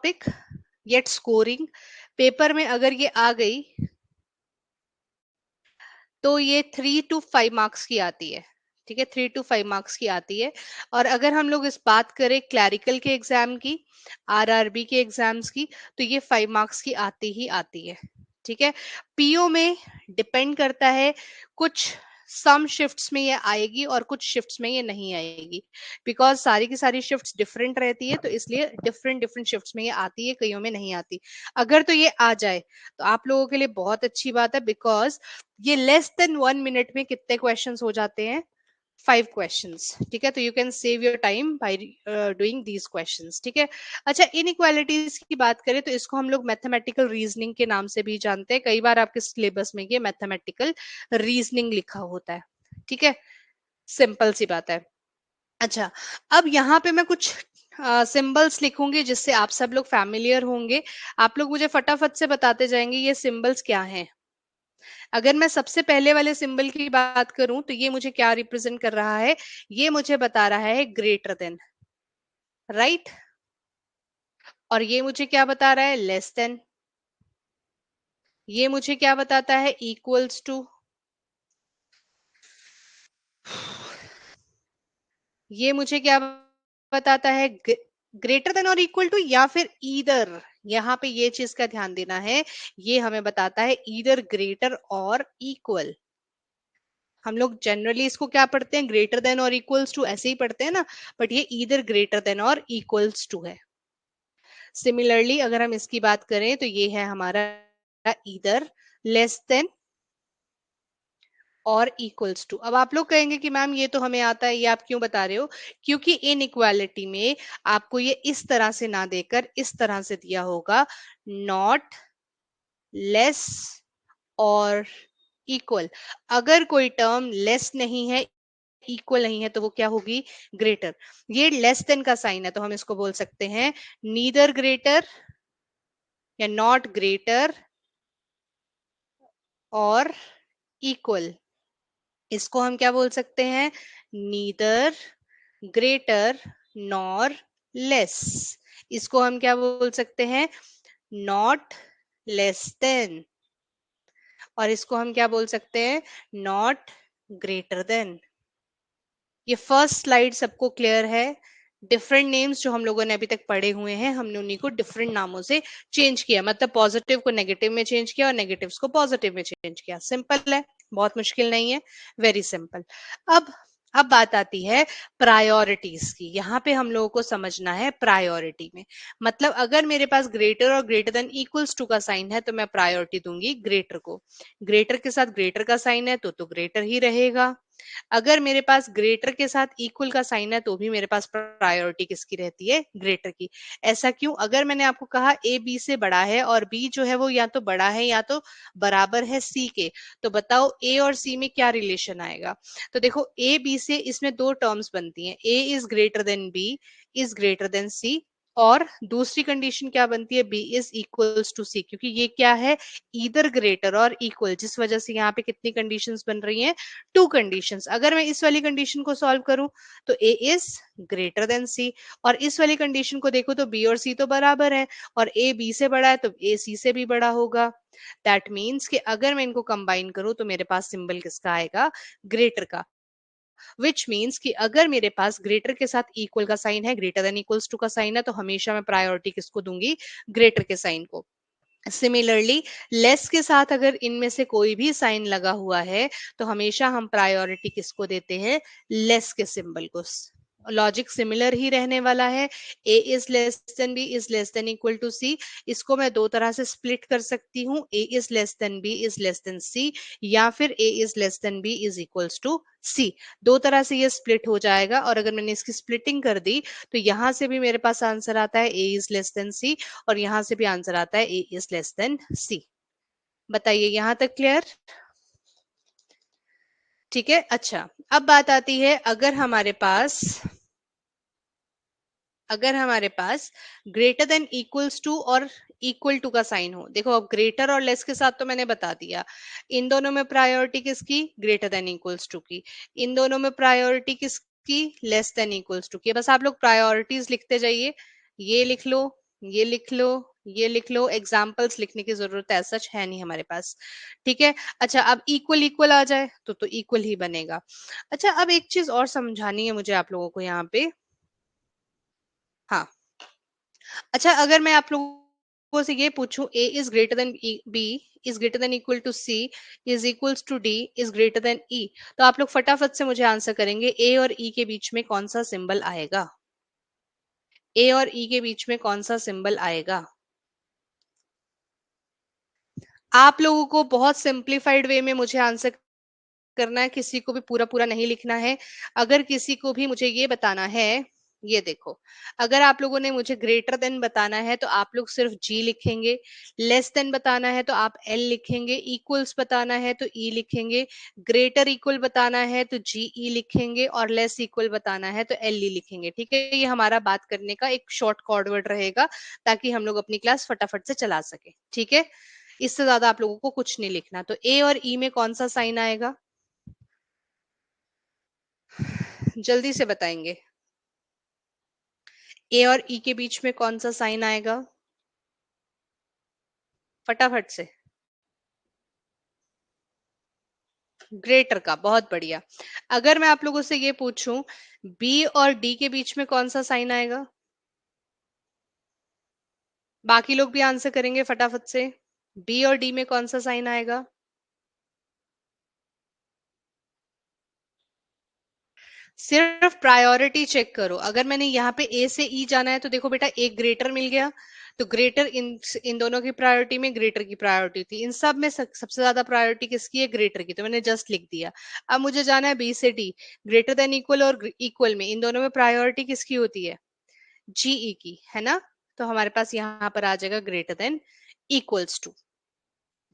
Topic yet scoring. Paper में अगर ये आ गई तो ये 3 to 5 मार्क्स की आती है। ठीक है, 3 to 5 मार्क्स की आती है। और अगर हम लोग इस बात करें क्लैरिकल के एग्जाम की, आरआरबी के एग्जाम्स की, तो ये 5 मार्क्स की आती ही आती है। ठीक है, पीओ में डिपेंड करता है, कुछ सम शिफ्ट्स में ये आएगी और कुछ शिफ्ट्स में ये नहीं आएगी, बिकॉज सारी की सारी शिफ्ट्स डिफरेंट रहती है, तो इसलिए डिफरेंट डिफरेंट शिफ्ट्स में ये आती है, कईयों में नहीं आती। अगर तो ये आ जाए तो आप लोगों के लिए बहुत अच्छी बात है, बिकॉज ये लेस देन 1 मिनट में कितने क्वेश्चंस हो जाते हैं? 5 क्वेश्चंस। ठीक है, तो you can save your time by doing these questions. ठीक है, अच्छा, इनइक्वालिटीज की बात करें तो इसको हम लोग मैथमेटिकल रीजनिंग के नाम से भी जानते हैं। कई बार आपके सिलेबस में ये मैथमेटिकल रीजनिंग लिखा होता है। ठीक है, सिंपल सी बात है। अच्छा, अब यहाँ पे मैं कुछ सिंबल्स लिखूंगी जिससे आप सब लोग फैमिलियर होंगे। आप लोग मुझे फटाफट से बताते जाएंगे ये सिंबल्स क्या हैं। अगर मैं सबसे पहले वाले सिंबल की बात करूं तो ये मुझे क्या रिप्रेजेंट कर रहा है? ये मुझे बता रहा है ग्रेटर देन, राइट। और ये मुझे क्या बता रहा है? Less than. ये मुझे क्या बताता है? Equals to. ये मुझे क्या बताता है? ग्रेटर देन और इक्वल टू, या फिर ईदर। यहाँ पे ये चीज का ध्यान देना है, ये हमें बताता है ईदर ग्रेटर और इक्वल। हम लोग जनरली इसको क्या पढ़ते हैं? ग्रेटर देन और इक्वल्स टू ऐसे ही पढ़ते हैं ना, बट ये ईदर ग्रेटर देन और इक्वल्स टू है। सिमिलरली अगर हम इसकी बात करें तो ये है हमारा ईदर लेस देन और इक्वल्स टू। अब आप लोग कहेंगे कि मैम ये तो हमें आता है, ये आप क्यों बता रहे हो? क्योंकि इन इक्वालिटी में आपको ये इस तरह से ना देकर इस तरह से दिया होगा, नॉट लेस और इक्वल। अगर कोई टर्म लेस नहीं है, इक्वल नहीं है, तो वो क्या होगी? ग्रेटर। ये लेस देन का साइन है, तो हम इसको बोल सकते हैं नीदर ग्रेटर या नॉट ग्रेटर और इक्वल। इसको हम क्या बोल सकते हैं? Neither greater nor less. इसको हम क्या बोल सकते हैं? Not less then. और इसको हम क्या बोल सकते हैं? Not greater then. ये फर्स्ट स्लाइड सबको क्लियर है? डिफरेंट नेम्स जो हम लोगों ने अभी तक पढ़े हुए हैं, हमने उन्हीं को डिफरेंट नामों से चेंज किया, मतलब पॉजिटिव को नेगेटिव में चेंज किया और नेगेटिव्स को पॉजिटिव में चेंज किया। सिंपल है, बहुत मुश्किल नहीं है, वेरी सिंपल। अब अब बात आती है प्रायोरिटीज की। यहाँ पे हम लोगों को समझना है प्रायोरिटी में, मतलब अगर मेरे पास ग्रेटर और ग्रेटर देन इक्वल्स टू का साइन है तो मैं प्रायोरिटी दूंगी ग्रेटर को। ग्रेटर के साथ ग्रेटर का साइन है तो ग्रेटर ही रहेगा। अगर मेरे पास ग्रेटर के साथ इक्वल का साइन है तो भी मेरे पास प्रायोरिटी किसकी रहती है? ग्रेटर की। ऐसा क्यों? अगर मैंने आपको कहा ए बी से बड़ा है और बी जो है वो या तो बड़ा है या तो बराबर है सी के, तो बताओ ए और सी में क्या रिलेशन आएगा? तो देखो, ए बी से इसमें दो टर्म्स बनती हैं, A is greater than B is greater than C, और दूसरी कंडीशन क्या बनती है? B is equals to C, क्योंकि ये क्या है? ईदर ग्रेटर और इक्वल, जिस वजह से यहाँ पे कितनी कंडीशंस बन रही हैं? 2 कंडीशंस। अगर मैं इस वाली कंडीशन को सॉल्व करूं तो A is greater than C, और इस वाली कंडीशन को देखो तो बी और सी तो बराबर है, और ए बी से बड़ा है तो ए सी से भी बड़ा होगा। दैट मीन्स कि अगर मैं इनको कंबाइन करूं तो मेरे पास सिंबल किसका आएगा? ग्रेटर का। विच मीन्स कि अगर मेरे पास ग्रेटर के साथ इक्वल का साइन है, ग्रेटर देन इक्वल्स टू का साइन है, तो हमेशा मैं प्रायोरिटी किसको दूंगी? ग्रेटर के साइन को। सिमिलरली लेस के साथ अगर इनमें से कोई भी साइन लगा हुआ है तो हमेशा हम प्रायोरिटी किसको देते हैं? लेस के सिंबल को। लॉजिक सिमिलर ही रहने वाला है। A is less than B is less than equal to C. इसको मैं दो तरह से स्प्लिट कर सकती हूँ, A is less than B is less than C, या फिर A is less than B is equals to C. दो तरह से ये स्प्लिट हो जाएगा, और अगर मैंने इसकी स्प्लिटिंग कर दी तो यहां से भी मेरे पास आंसर आता है A is less than C, और यहां से भी आंसर आता है ए इज लेस देन सी। बताइए, यहां तक क्लियर? ठीक है। अच्छा, अब बात आती है अगर हमारे पास ग्रेटर देन इक्वल्स टू और इक्वल टू का साइन हो। देखो, अब ग्रेटर और लेस के साथ तो मैंने बता दिया, इन दोनों में प्रायोरिटी किसकी? ग्रेटर देन इक्वल्स टू की। इन दोनों में प्रायोरिटी किसकी? लेस देन इक्वल्स टू की। बस आप लोग प्रायोरिटीज लिखते जाइए। ये लिख लो, ये लिख लो, ये लिख लो। एग्जाम्पल्स लिखने की जरूरत है सच है नहीं हमारे पास। ठीक है। अच्छा, अब इक्वल इक्वल आ जाए तो इक्वल ही बनेगा। अच्छा, अब एक चीज और समझानी है मुझे आप लोगों को यहाँ पे। हाँ। अच्छा, अगर मैं आप लोगों से ये पूछूं A is greater than B, is greater than equal to C, is equals to D, is greater than E, तो आप लोग फटाफट से मुझे आंसर करेंगे ए और ई के बीच में कौन सा सिंबल आएगा। ए और ई के बीच में कौन सा सिंबल आएगा। आप लोगों को बहुत सिंप्लीफाइड वे में मुझे आंसर करना है, किसी को भी पूरा पूरा नहीं लिखना है। अगर किसी को भी मुझे ये बताना है, ये देखो, अगर आप लोगों ने मुझे ग्रेटर देन बताना है तो आप लोग सिर्फ जी लिखेंगे, लेस देन बताना है तो आप एल लिखेंगे, इक्वल्स बताना है तो ई लिखेंगे, ग्रेटर इक्वल बताना है तो जी ई लिखेंगे, और लेस इक्वल बताना है तो एल ई लिखेंगे। ठीक है, ये हमारा बात करने का एक शॉर्ट कोड रहेगा, ताकि हम लोग अपनी क्लास फटाफट से चला सके। ठीक है, इससे ज्यादा आप लोगों को कुछ नहीं लिखना। तो ए और ई में कौन सा साइन आएगा, जल्दी से बताएंगे। ए और ई के बीच में कौन सा साइन आएगा, फटाफट से। ग्रेटर का, बहुत बढ़िया। अगर मैं आप लोगों से ये पूछूं बी और डी के बीच में कौन सा साइन आएगा, बाकी लोग भी आंसर करेंगे फटाफट से। बी और डी में कौन सा साइन आएगा। सिर्फ प्रायोरिटी चेक करो। अगर मैंने यहाँ पे ए से ई जाना है तो देखो बेटा, एक ग्रेटर मिल गया, तो ग्रेटर इन दोनों की प्रायोरिटी में ग्रेटर की प्रायोरिटी थी। इन सब में सबसे ज्यादा प्रायोरिटी किसकी है, ग्रेटर की, तो मैंने जस्ट लिख दिया। अब मुझे जाना है बी से डी, ग्रेटर देन इक्वल और इक्वल में इन दोनों में प्रायोरिटी किसकी होती है, जीई की, है ना। तो हमारे पास यहाँ पर आ जाएगा ग्रेटर देन इक्वल्स टू।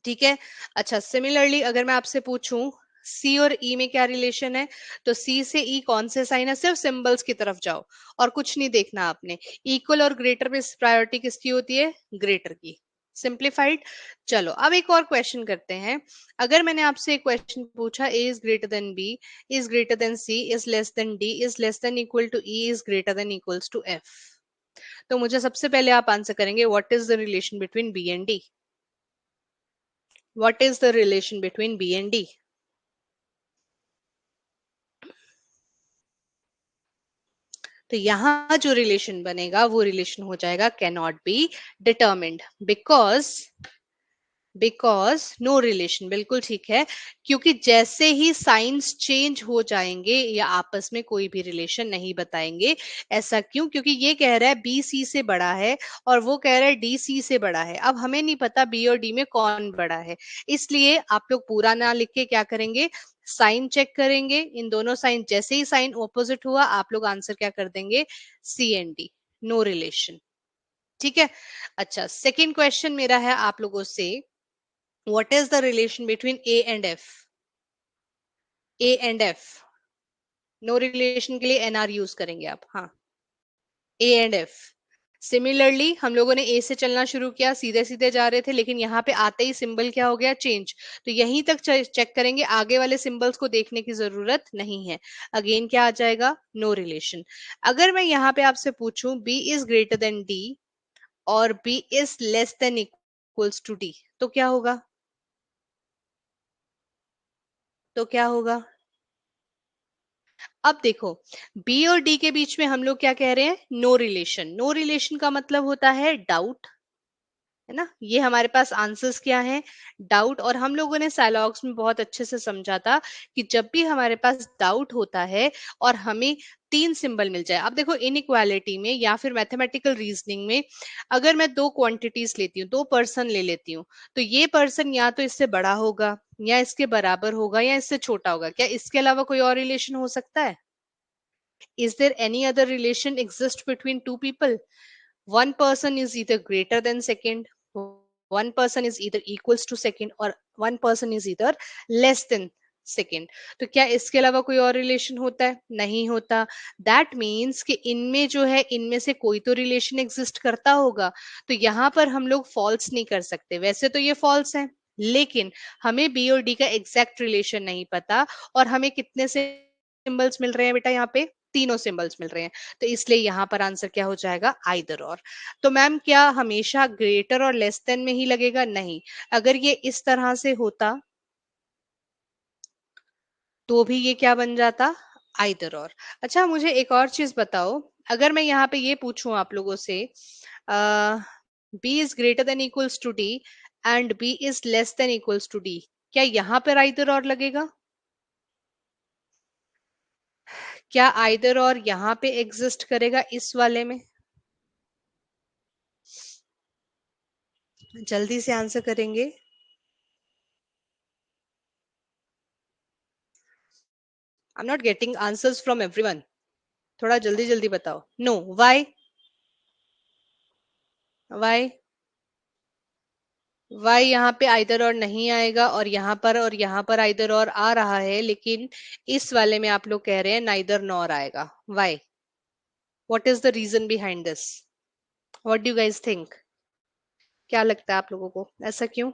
ठीक है। अच्छा, सिमिलरली अगर मैं आपसे पूछूं सी और ई में क्या रिलेशन है, तो सी से ई कौन से साइन है, सिर्फ सिंबल्स की तरफ जाओ और कुछ नहीं देखना आपने। इक्वल और ग्रेटर में प्रायोरिटी किसकी होती है, ग्रेटर की। सिंप्लीफाइड। चलो अब एक और क्वेश्चन करते हैं। अगर मैंने आपसे एक क्वेश्चन पूछा A is greater than B, is greater than C, is less than D, is less than equal to E, is greater than equals to F, तो मुझे सबसे पहले आप आंसर करेंगे what is the relation between B and D. What is the relation between B and D? तो यहाँ जो relation बनेगा वो रिलेशन हो जाएगा can not be determined, because no relation. बिल्कुल ठीक है, क्योंकि जैसे ही साइंस चेंज हो जाएंगे या आपस में कोई भी रिलेशन नहीं बताएंगे। ऐसा क्यों, क्योंकि ये कह रहा है बी सी से बड़ा है और वो कह रहा है डी सी से बड़ा है। अब हमें नहीं पता बी और डी में कौन बड़ा है, इसलिए आप लोग पूरा ना लिख के क्या करेंगे, साइन चेक करेंगे। इन दोनों साइन, जैसे ही साइन ऑपोजिट हुआ आप लोग आंसर क्या कर देंगे, सी एंड डी, नो रिलेशन। ठीक है। अच्छा, सेकेंड क्वेश्चन मेरा है आप लोगों से, what is the relation between A and F? A and F, no relation के लिए एनआर यूज करेंगे आप। हाँ, ए एंड एफ। सिमिलरली हम लोगों ने ए से चलना शुरू किया, सीधे सीधे जा रहे थे, लेकिन यहाँ पे आते ही सिंबल क्या हो गया, चेंज। तो यहीं तक चेक करेंगे, आगे वाले सिंबल्स को देखने की जरूरत नहीं है। अगेन क्या आ जाएगा, नो रिलेशन। अगर मैं यहाँ पे आपसे पूछूं B is greater than D और B is less than equals to D, तो क्या होगा, तो क्या होगा। अब देखो, बी और डी के बीच में हम लोग क्या कह रहे हैं, नो रिलेशन। नो रिलेशन का मतलब होता है डाउट, है ना। ये हमारे पास आंसर्स क्या हैं, डाउट। और हम लोगों ने साइलॉग्स में बहुत अच्छे से समझा था कि जब भी हमारे पास डाउट होता है और हमें तीन सिंबल मिल जाए। अब देखो, इनइक्वालिटी में या फिर मैथमेटिकल रीजनिंग में अगर मैं दो क्वांटिटीज लेती हूँ, दो पर्सन ले लेती हूँ, तो ये पर्सन या तो इससे बड़ा होगा या इसके बराबर होगा या इससे छोटा होगा, क्या इसके अलावा कोई और रिलेशन हो सकता है। Is there any other relation exist between two people? One person is either greater than second, one person is either equals to second, or one person is either less than second. तो क्या इसके अलावा कोई और relation होता है, नहीं होता। दैट मीन्स कि इनमें जो है, इनमें से कोई तो रिलेशन एग्जिस्ट करता होगा। तो यहाँ पर हम लोग फॉल्स नहीं कर सकते, वैसे तो ये फॉल्स है, लेकिन हमें बी और डी का एग्जैक्ट रिलेशन नहीं पता। और हमें कितने सिंबल्स मिल रहे हैं बेटा यहाँ पे, तीनों सिंबल्स मिल रहे हैं, तो इसलिए यहाँ पर आंसर क्या हो जाएगा, आइदर और। तो मैम क्या हमेशा ग्रेटर और लेस देन में ही लगेगा, नहीं। अगर ये इस तरह से होता तो भी ये क्या बन जाता, आइदर और। अच्छा मुझे एक और चीज बताओ, अगर मैं यहाँ पे ये पूछूं आप लोगों से, B is greater than equals to D and B is less than equals to D, क्या यहाँ पर आइदर और लगेगा? क्या आइदर और यहाँ पे एग्जिस्ट करेगा इस वाले में? जल्दी से आंसर करेंगे। I am not getting answers from everyone, थोड़ा जल्दी जल्दी बताओ। No, why? व्हाई? वाई यहाँ पे आइदर और नहीं आएगा, और यहाँ पर आइदर और आ रहा है, लेकिन इस वाले में आप लोग कह रहे हैं नाइदर नॉर आएगा, why? What is the reason behind this? What do you guys think? क्या लगता है आप लोगों को, ऐसा क्यों?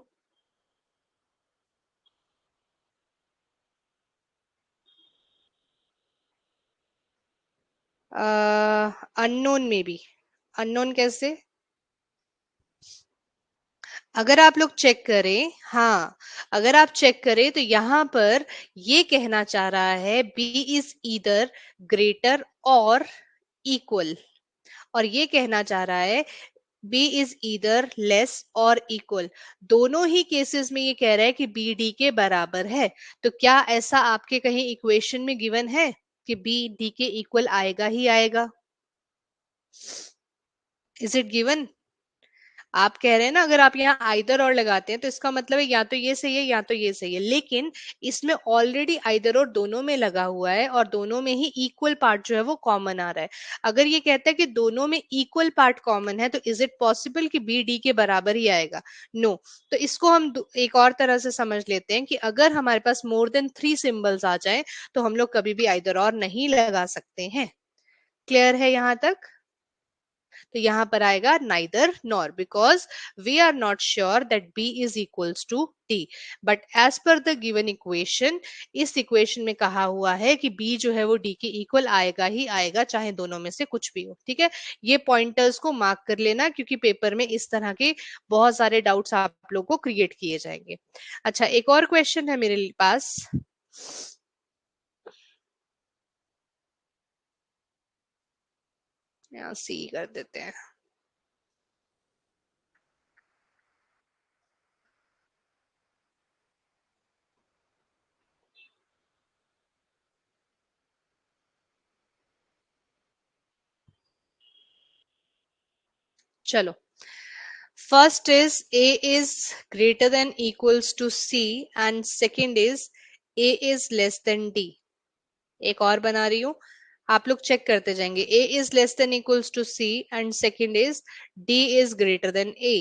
अननोन में भी? अननोन कैसे? अगर आप लोग चेक करें, हाँ, अगर आप चेक करें तो यहाँ पर ये कहना चाह रहा है बी इज ईदर ग्रेटर और इक्वल, और ये कहना चाह रहा है बी इज ईदर लेस और इक्वल। दोनों ही केसेस में ये कह रहा है कि बी डी के बराबर है। तो क्या ऐसा आपके कहीं इक्वेशन में गिवन है कि बी डी के इक्वल आएगा ही आएगा? Is it given? आप कह रहे हैं ना, अगर आप यहाँ आइदर और लगाते हैं तो इसका मतलब है या तो ये सही है या तो ये सही है, लेकिन इसमें ऑलरेडी आइदर और दोनों में लगा हुआ है, और दोनों में ही इक्वल पार्ट जो है वो कॉमन आ रहा है। अगर ये कहता है कि दोनों में इक्वल पार्ट कॉमन है, तो इज इट पॉसिबल कि बी डी के बराबर ही आएगा? नो। तो इसको हम एक और तरह से समझ लेते हैं कि अगर हमारे पास मोर देन 3 सिंबल्स आ जाए तो हम लोग कभी भी आइदर और नहीं लगा सकते हैं। क्लियर है यहाँ तक? तो यहां पर आएगा neither nor, because we are not sure that B is equals to D. But as per the given equation, इस इक्वेशन में कहा हुआ है कि बी जो है वो डी के इक्वल आएगा ही आएगा, चाहे दोनों में से कुछ भी हो। ठीक है, ये पॉइंटर्स को मार्क कर लेना, क्योंकि पेपर में इस तरह के बहुत सारे डाउट्स आप लोग को क्रिएट किए जाएंगे। अच्छा, एक और क्वेश्चन है मेरे पास। यहाँ सी कर देते हैं। चलो, first is A is greater than equals to C and second is A is less than D। एक और बना रही हूं, आप लोग चेक करते जाएंगे। A is less than equals to C and second is D is greater than A।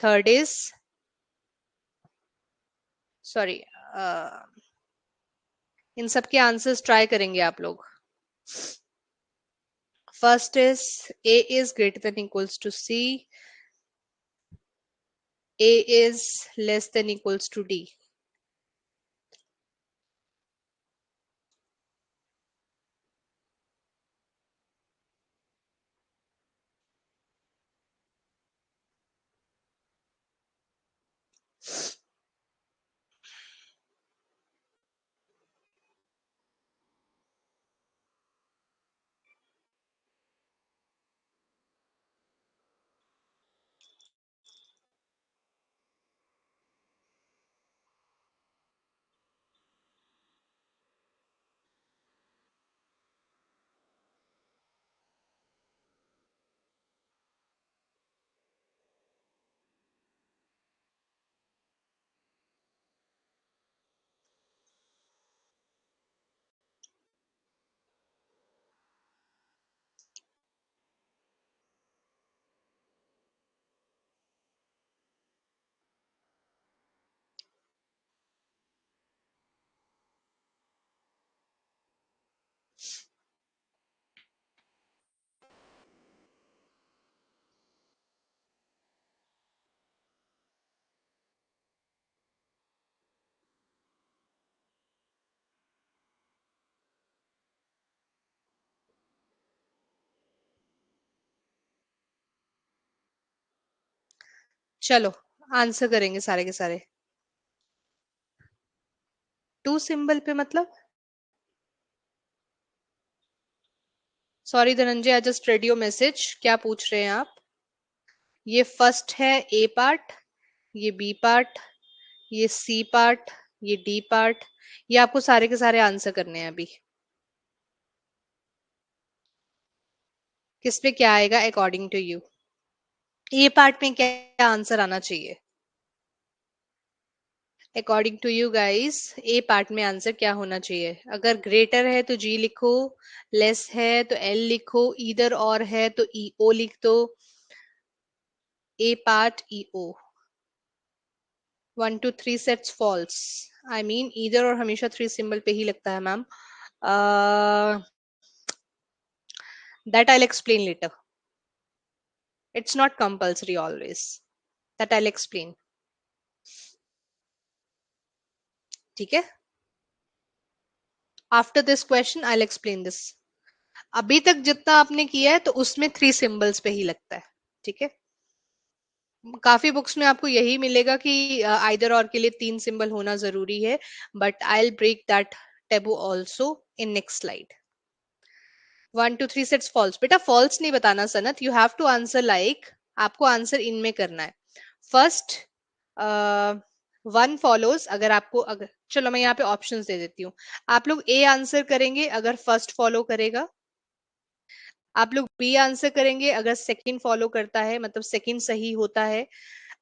Third is, sorry, इन सब के आंसर्स ट्राई करेंगे आप लोग। First is A is greater than equals to C, A is less than equals to D। चलो answer करेंगे सारे के सारे। टू सिंबल पे मतलब? Sorry Dhananjay, I just read your message. क्या पूछ रहे हैं आप? ये फर्स्ट है ए पार्ट, ये बी पार्ट, ये सी पार्ट, ये डी पार्ट। ये आपको सारे के सारे आंसर करने हैं अभी। किस पे क्या आएगा according to you? A part में क्या आंसर आना चाहिए according to you guys? A part में आंसर क्या होना चाहिए? अगर ग्रेटर है तो जी लिखो, लेस है तो एल लिखो, ईदर और है तो ई ओ लिख दो। A part E O. 1 2 3 sets falls. I mean either और हमेशा थ्री सिंबल पे ही लगता है ma'am. That I explain later. It's not compulsory always. That I explain. ठीक है, after this question I explain this. अभी तक जितना आपने किया है तो उसमें थ्री सिंबल्स पे ही लगता है। ठीक है, काफी बुक्स में आपको यही मिलेगा कि आइदर और के लिए तीन सिंबल होना जरूरी है, but I will break that taboo also in next slide. 1 2 3 sets falls. बेटा फॉल्स नहीं बताना Sanat, you have to answer like, आपको आंसर इनमें करना है। First one follows. अगर आपको, अगर चलो मैं यहाँ पे ऑप्शंस दे देती हूँ। आप लोग ए आंसर करेंगे अगर फर्स्ट फॉलो करेगा। आप लोग बी आंसर करेंगे अगर सेकंड फॉलो करता है, मतलब सेकंड सही होता है।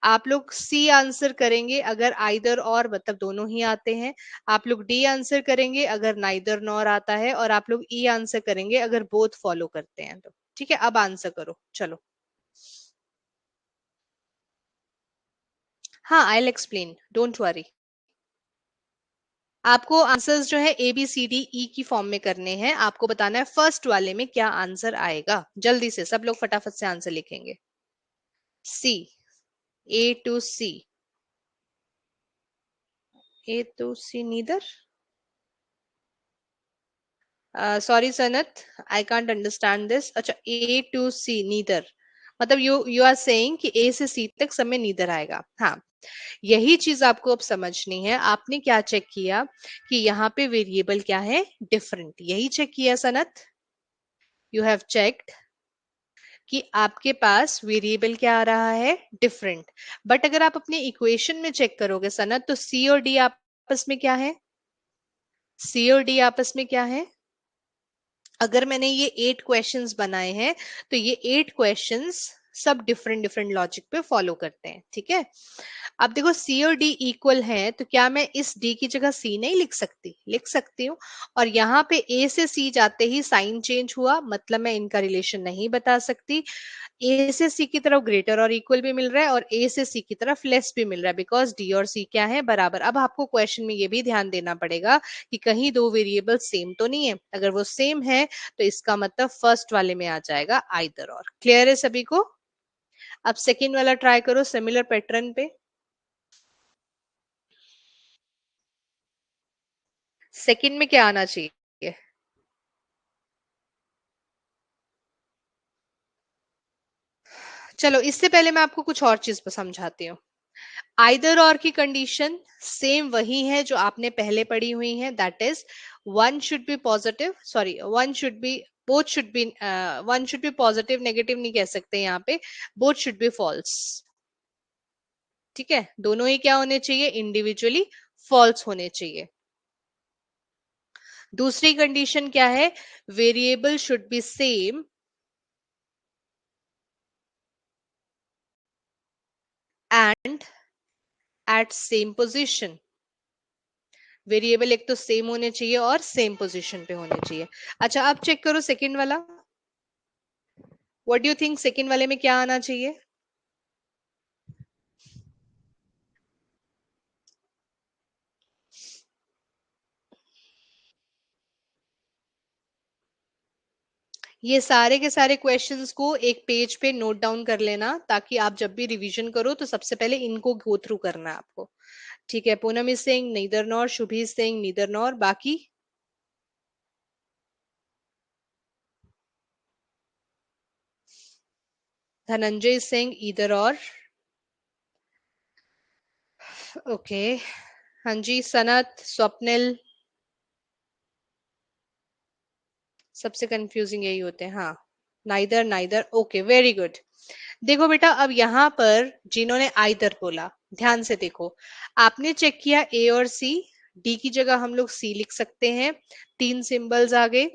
आप लोग सी आंसर करेंगे अगर आइदर और मतलब दोनों ही आते हैं। आप लोग डी आंसर करेंगे अगर नाइदर नॉर आता है, और आप लोग ई आंसर करेंगे अगर बोथ फॉलो करते हैं तो। ठीक है, अब आंसर करो चलो। हाँ, I will explain, don't worry. आपको आंसर्स जो है A B C D E की फॉर्म में करने हैं। आपको बताना है फर्स्ट वाले में क्या आंसर आएगा। जल्दी से सब लोग फटाफट से आंसर लिखेंगे। C, A to C. A to C neither. Sorry Sanat, I can't understand this. अच्छा, ए टू सी नीदर, मतलब यू आर सेइंग कि ए से सी तक सब में नीदर आएगा। हाँ, यही चीज आपको अब समझनी है। आपने क्या चेक किया कि यहाँ पे वेरिएबल क्या है, डिफरेंट, यही चेक किया सनत। यू हैव चेक्ड कि आपके पास वेरिएबल क्या आ रहा है, डिफरेंट। बट अगर आप अपने इक्वेशन में चेक करोगे सनत, तो सी और डी आपस में क्या है? सी और डी आपस में क्या है? अगर मैंने ये 8 क्वेश्चंस बनाए हैं तो ये 8 क्वेश्चंस सब डिफरेंट डिफरेंट लॉजिक पे फॉलो करते हैं। ठीक है, अब देखो सी और डी इक्वल है तो क्या मैं इस डी की जगह सी नहीं लिख सकती? लिख सकती हूँ। और यहाँ पे ए से सी जाते ही साइन चेंज हुआ, मतलब मैं इनका रिलेशन नहीं बता सकती। ए से सी की तरफ ग्रेटर और इक्वल भी मिल रहा है और ए से सी की तरफ लेस भी मिल रहा है, बिकॉज डी और सी क्या है, बराबर। अब आपको क्वेश्चन में ये भी ध्यान देना पड़ेगा कि कहीं दो वेरिएबल सेम तो नहीं है। अगर वो सेम है तो इसका मतलब फर्स्ट वाले में आ जाएगा आइदर और। क्लियर है सभी को? अब सेकेंड वाला ट्राई करो सिमिलर पैटर्न पे। सेकेंड में क्या आना चाहिए? चलो इससे पहले मैं आपको कुछ और चीज समझाती हूँ। आइदर और की कंडीशन सेम वही है जो आपने पहले पढ़ी हुई है, that is one should be positive, sorry one should be, both should be, one should be positive, negative नहीं कह सकते यहाँ पे, बोथ शुड बी फॉल्स। ठीक है, दोनों ही क्या होने चाहिए, इंडिविजुअली फॉल्स होने चाहिए। दूसरी कंडीशन क्या है, variable should be same and at same position. Variable एक तो सेम होने चाहिए और सेम पोजीशन पे होने चाहिए। अच्छा, अब चेक करो सेकंड वाला। What do you think second वाले में क्या आना चाहिए? ये सारे के सारे क्वेश्चंस को एक पेज पे नोट डाउन कर लेना, ताकि आप जब भी रिवीजन करो तो सबसे पहले इनको गो थ्रू करना है आपको। ठीक है, Poonam is saying neither nor, Shubhi is saying neither nor, बाकी धनंजय इज सेइंग ईदर और, ओके, हाँ जी, सनत, स्वप्निल, सबसे कंफ्यूजिंग यही होते हैं, हाँ। Neither, neither, okay, very good. देखो बेटा, अब यहाँ पर जिन्होंने आइदर बोला, ध्यान से देखो, आपने चेक किया ए और सी, डी की जगह हम लोग सी लिख सकते हैं, तीन सिंबल्स आ गए।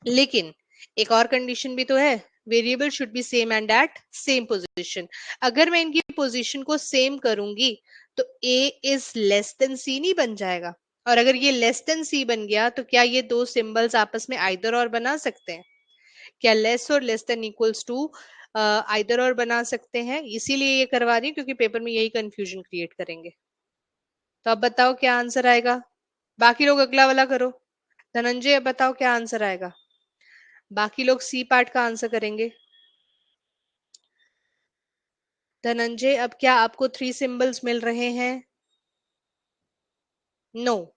लेकिन एक और कंडीशन भी तो है, variable should be same and at same position. अगर मैं इनकी पोजीशन को सेम करूंगी तो A is less than C नहीं बन जाएगा? और अगर ये लेस देन सी बन गया तो क्या ये दो सिंबल्स आपस में आइदर और बना सकते हैं? क्या लेस और less than equals to either और बना सकते हैं? इसीलिए ये करवा रही हूँ क्योंकि पेपर में यही कंफ्यूजन क्रिएट करेंगे। तो अब बताओ क्या आंसर आएगा? बाकी लोग अगला वाला करो। धनंजय, अब बताओ क्या आंसर आएगा? बाकी लोग सी पार्ट का आंसर करेंगे। धनंजय, अब क्या आपको थ्री सिंबल्स मिल रहे हैं? No,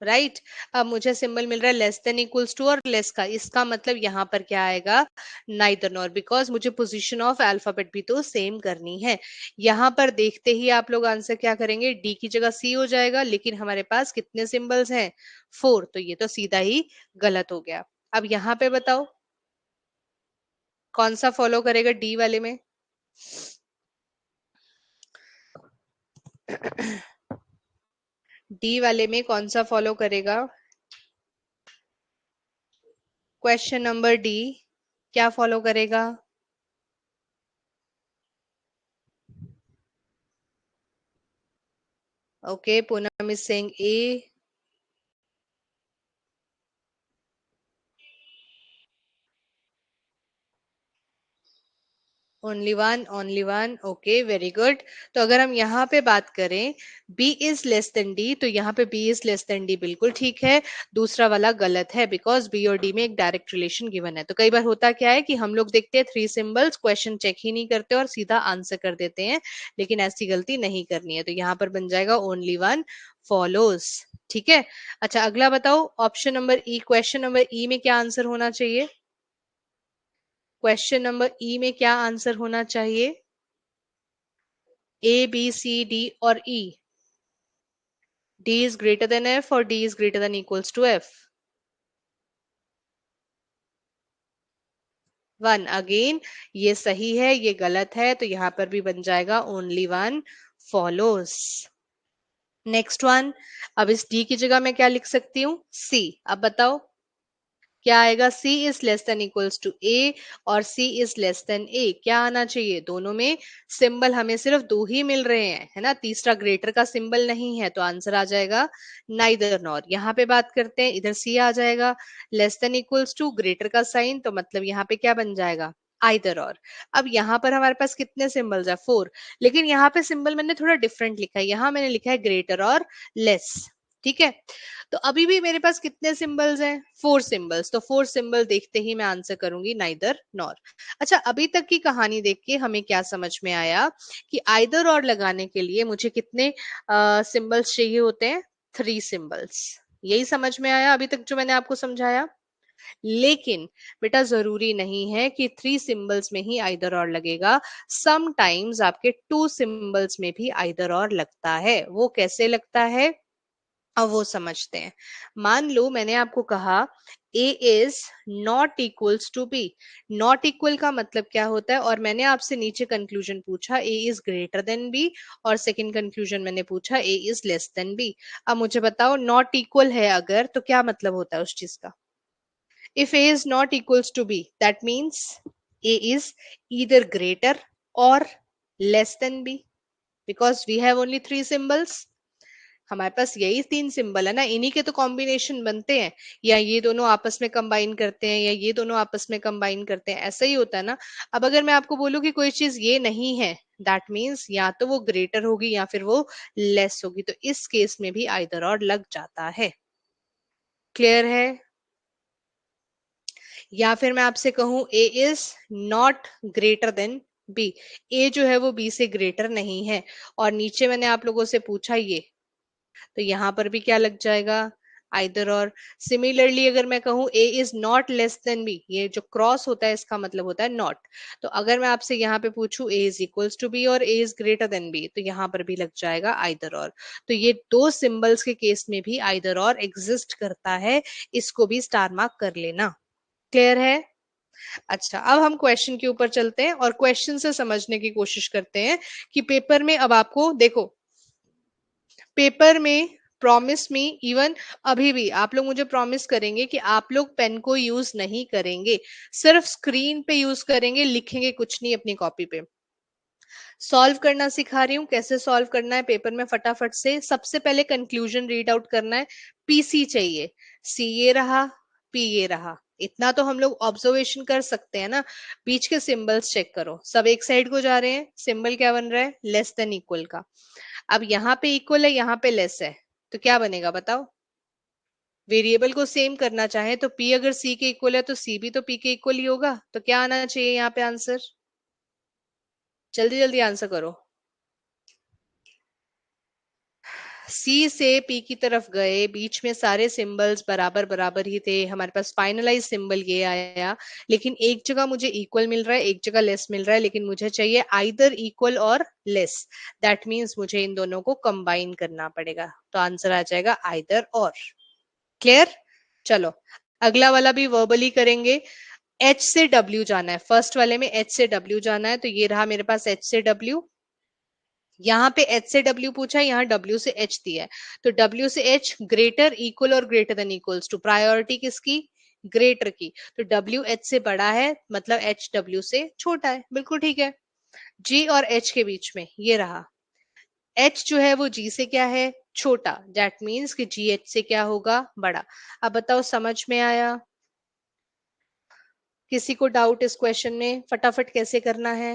right. अब मुझे सिंबल मिल रहा है लेस देन इक्वल्स टू और लेस का, इसका मतलब यहाँ पर क्या आएगा? नाइदर नॉर, बिकॉज मुझे पोजीशन ऑफ अल्फाबेट भी तो सेम करनी है। यहाँ पर देखते ही आप लोग आंसर क्या करेंगे? डी की जगह सी हो जाएगा, लेकिन हमारे पास कितने सिंबल्स हैं? फोर, तो ये तो सीधा ही गलत हो गया। अब यहाँ पे बताओ कौन सा फॉलो करेगा डी वाले में? डी वाले में कौन सा फॉलो करेगा? क्वेश्चन नंबर डी क्या फॉलो करेगा? Okay, Poonam is saying A. Only one, okay, very good. तो अगर हम यहाँ पे बात करें b is less then d, तो यहाँ पे b is less then d बिल्कुल ठीक है। दूसरा वाला गलत है, बिकॉज b और d में एक डायरेक्ट रिलेशन गिवन है। तो कई बार होता क्या है कि हम लोग देखते हैं थ्री सिंबल्स, क्वेश्चन चेक ही नहीं करते और सीधा आंसर कर देते हैं, लेकिन ऐसी गलती नहीं करनी है। तो यहाँ पर बन जाएगा ओनली वन फॉलोज। ठीक है। अच्छा, अगला बताओ, ऑप्शन नंबर ई, क्वेश्चन नंबर ई में क्या आंसर होना चाहिए? क्वेश्चन नंबर ई में क्या आंसर होना चाहिए? A, B, C, D और E? D is greater than F और D is greater than equals to F? One again, ये सही है, ये गलत है, तो यहाँ पर भी बन जाएगा only one follows. Next one, अब इस D की जगह मैं क्या लिख सकती हूँ? C। अब बताओ क्या आएगा? C is less than equals to A और C is less than A, क्या आना चाहिए? दोनों में सिंबल हमें सिर्फ दो ही मिल रहे हैं, है ना, तीसरा ग्रेटर का सिंबल नहीं है, तो आंसर आ जाएगा नाइदर नॉर। यहाँ पे बात करते हैं, इधर C आ जाएगा, less than equals to greater का साइन, तो मतलब यहाँ पे क्या बन जाएगा? आइदर और। अब यहाँ पर हमारे पास कितने सिंबल्स है? फोर, लेकिन यहाँ पे सिंबल मैंने थोड़ा डिफरेंट लिखा है, यहाँ मैंने लिखा है ग्रेटर और लेस। ठीक है, तो अभी भी मेरे पास कितने सिंबल्स हैं? फोर सिंबल्स, तो फोर सिंबल देखते ही मैं आंसर करूंगी नाइदर नॉर। अच्छा, अभी तक की कहानी देख के हमें क्या समझ में आया कि आइदर और लगाने के लिए मुझे कितने सिंबल्स चाहिए होते हैं? Three symbols. यही समझ में आया अभी तक जो मैंने आपको समझाया? लेकिन बेटा जरूरी नहीं है कि थ्री सिंबल्स में ही आइदर और लगेगा, सम टाइम्स आपके टू सिंबल्स में भी आइदर और लगता है। वो कैसे लगता है, अब वो समझते हैं। मान लो मैंने आपको कहा a is not equals to b। Not equal का मतलब क्या होता है? और मैंने आपसे नीचे कंक्लूजन पूछा a is greater then b, और सेकंड कंक्लूजन मैंने पूछा a is less then b। अब मुझे बताओ, नॉट इक्वल है अगर, तो क्या मतलब होता है उस चीज का? If A is not equals to B, that means A is either greater or less than B, because we have only three symbols. हमारे पास यही तीन सिंबल है ना, इन्हीं के तो कॉम्बिनेशन बनते हैं, या ये दोनों आपस में कंबाइन करते हैं, या ये दोनों आपस में कंबाइन करते हैं, ऐसा ही होता है ना। अब अगर मैं आपको बोलूं कि कोई चीज ये नहीं है, दैट मीन्स या तो वो ग्रेटर होगी या फिर वो लेस होगी, तो इस केस में भी आइदर और लग जाता है। क्लियर है? या फिर मैं आपसे कहूं A is not greater than B, A जो है वो बी से ग्रेटर नहीं है, और नीचे मैंने आप लोगों से पूछा ये, तो यहां पर भी क्या लग जाएगा? आइदर और। सिमिलरली अगर मैं कहूँ A is not less than B, ये जो क्रॉस होता है इसका मतलब होता है नॉट। तो अगर मैं आपसे यहाँ पे पूछूं A is equals to be और ए इज ग्रेटर देन बी, तो यहाँ पर भी लग जाएगा आइदर और। तो ये दो सिंबल्स के केस में भी आइदर और एग्जिस्ट करता है, इसको भी स्टार मार्क कर लेना। क्लियर है? अच्छा, अब हम क्वेश्चन के ऊपर चलते हैं और क्वेश्चन से समझने की कोशिश करते हैं कि पेपर में अब आपको देखो, पेपर में प्रॉमिस मी, इवन अभी भी आप लोग मुझे प्रॉमिस करेंगे कि आप लोग पेन को यूज नहीं करेंगे, सिर्फ स्क्रीन पे यूज करेंगे, लिखेंगे कुछ नहीं अपनी कॉपी पे। सॉल्व करना सिखा रही हूँ, कैसे सॉल्व करना है पेपर में फटाफट से। सबसे पहले कंक्लूजन रीड आउट करना है, पीसी चाहिए, सी ये रहा, पी ये रहा, इतना तो हम लोग ऑब्जर्वेशन कर सकते हैं ना। बीच के सिंबल्स चेक करो, सब एक साइड को जा रहे हैं, सिंबल क्या बन रहा है, लेस देन इक्वल का। अब यहाँ पे इक्वल है, यहाँ पे लेस है, तो क्या बनेगा बताओ। वेरिएबल को सेम करना चाहे तो पी अगर सी के इक्वल है तो सी भी तो पी के इक्वल ही होगा, तो क्या आना चाहिए यहाँ पे आंसर, जल्दी जल्दी आंसर करो। सी से पी की तरफ गए, बीच में सारे सिंबल्स बराबर बराबर ही थे, हमारे पास फाइनलाइज सिंबल ये आया, लेकिन एक जगह मुझे इक्वल मिल रहा है, एक जगह लेस मिल रहा है, लेकिन मुझे चाहिए आइदर इक्वल और लेस। दैट मीन्स मुझे इन दोनों को कंबाइन करना पड़ेगा, तो आंसर आ जाएगा आइदर और। क्लियर? चलो अगला वाला भी वर्बली करेंगे। एच से डब्ल्यू जाना है, फर्स्ट वाले में एच से डब्ल्यू जाना है, तो ये रहा मेरे पास एच से डब्ल्यू। यहाँ पे एच से डब्ल्यू पूछा है, यहाँ डब्ल्यू से एच दिया है, तो डब्ल्यू से एच ग्रेटर इक्वल और greater than equals to, priority किसकी, ग्रेटर की, तो डब्ल्यू एच से बड़ा है, मतलब एच डब्ल्यू से छोटा है, बिल्कुल ठीक है। जी और एच के बीच में ये रहा, एच जो है वो जी से क्या है, छोटा, दैट मीन्स कि जी एच से क्या होगा, बड़ा। अब बताओ समझ में आया? किसी को डाउट इस क्वेश्चन में, फटाफट कैसे करना है,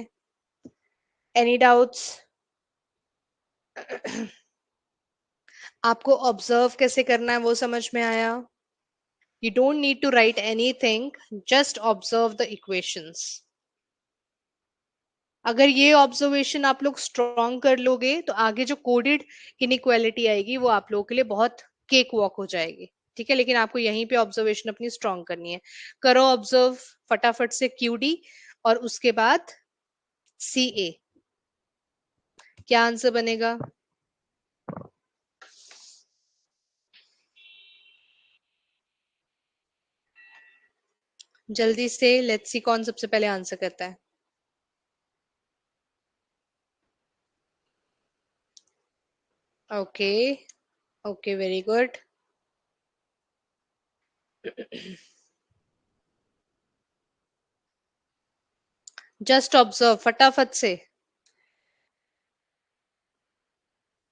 एनी डाउट्स? आपको ऑब्जर्व कैसे करना है वो समझ में आया? You don't need to write anything, just observe the equations. अगर ये ऑब्जर्वेशन आप लोग स्ट्रॉन्ग कर लोगे तो आगे जो कोडेड इनइक्वालिटी आएगी वो आप लोगों के लिए बहुत केक वॉक हो जाएगी। ठीक है, लेकिन आपको यहीं पे ऑब्जर्वेशन अपनी स्ट्रॉन्ग करनी है। करो ऑब्जर्व फटाफट से क्यू डी और उसके बाद सी ए, क्या आंसर बनेगा? जल्दी से, लेट्स सी कौन सबसे पहले आंसर करता है। Okay, okay, very good. Just observe फटाफट से।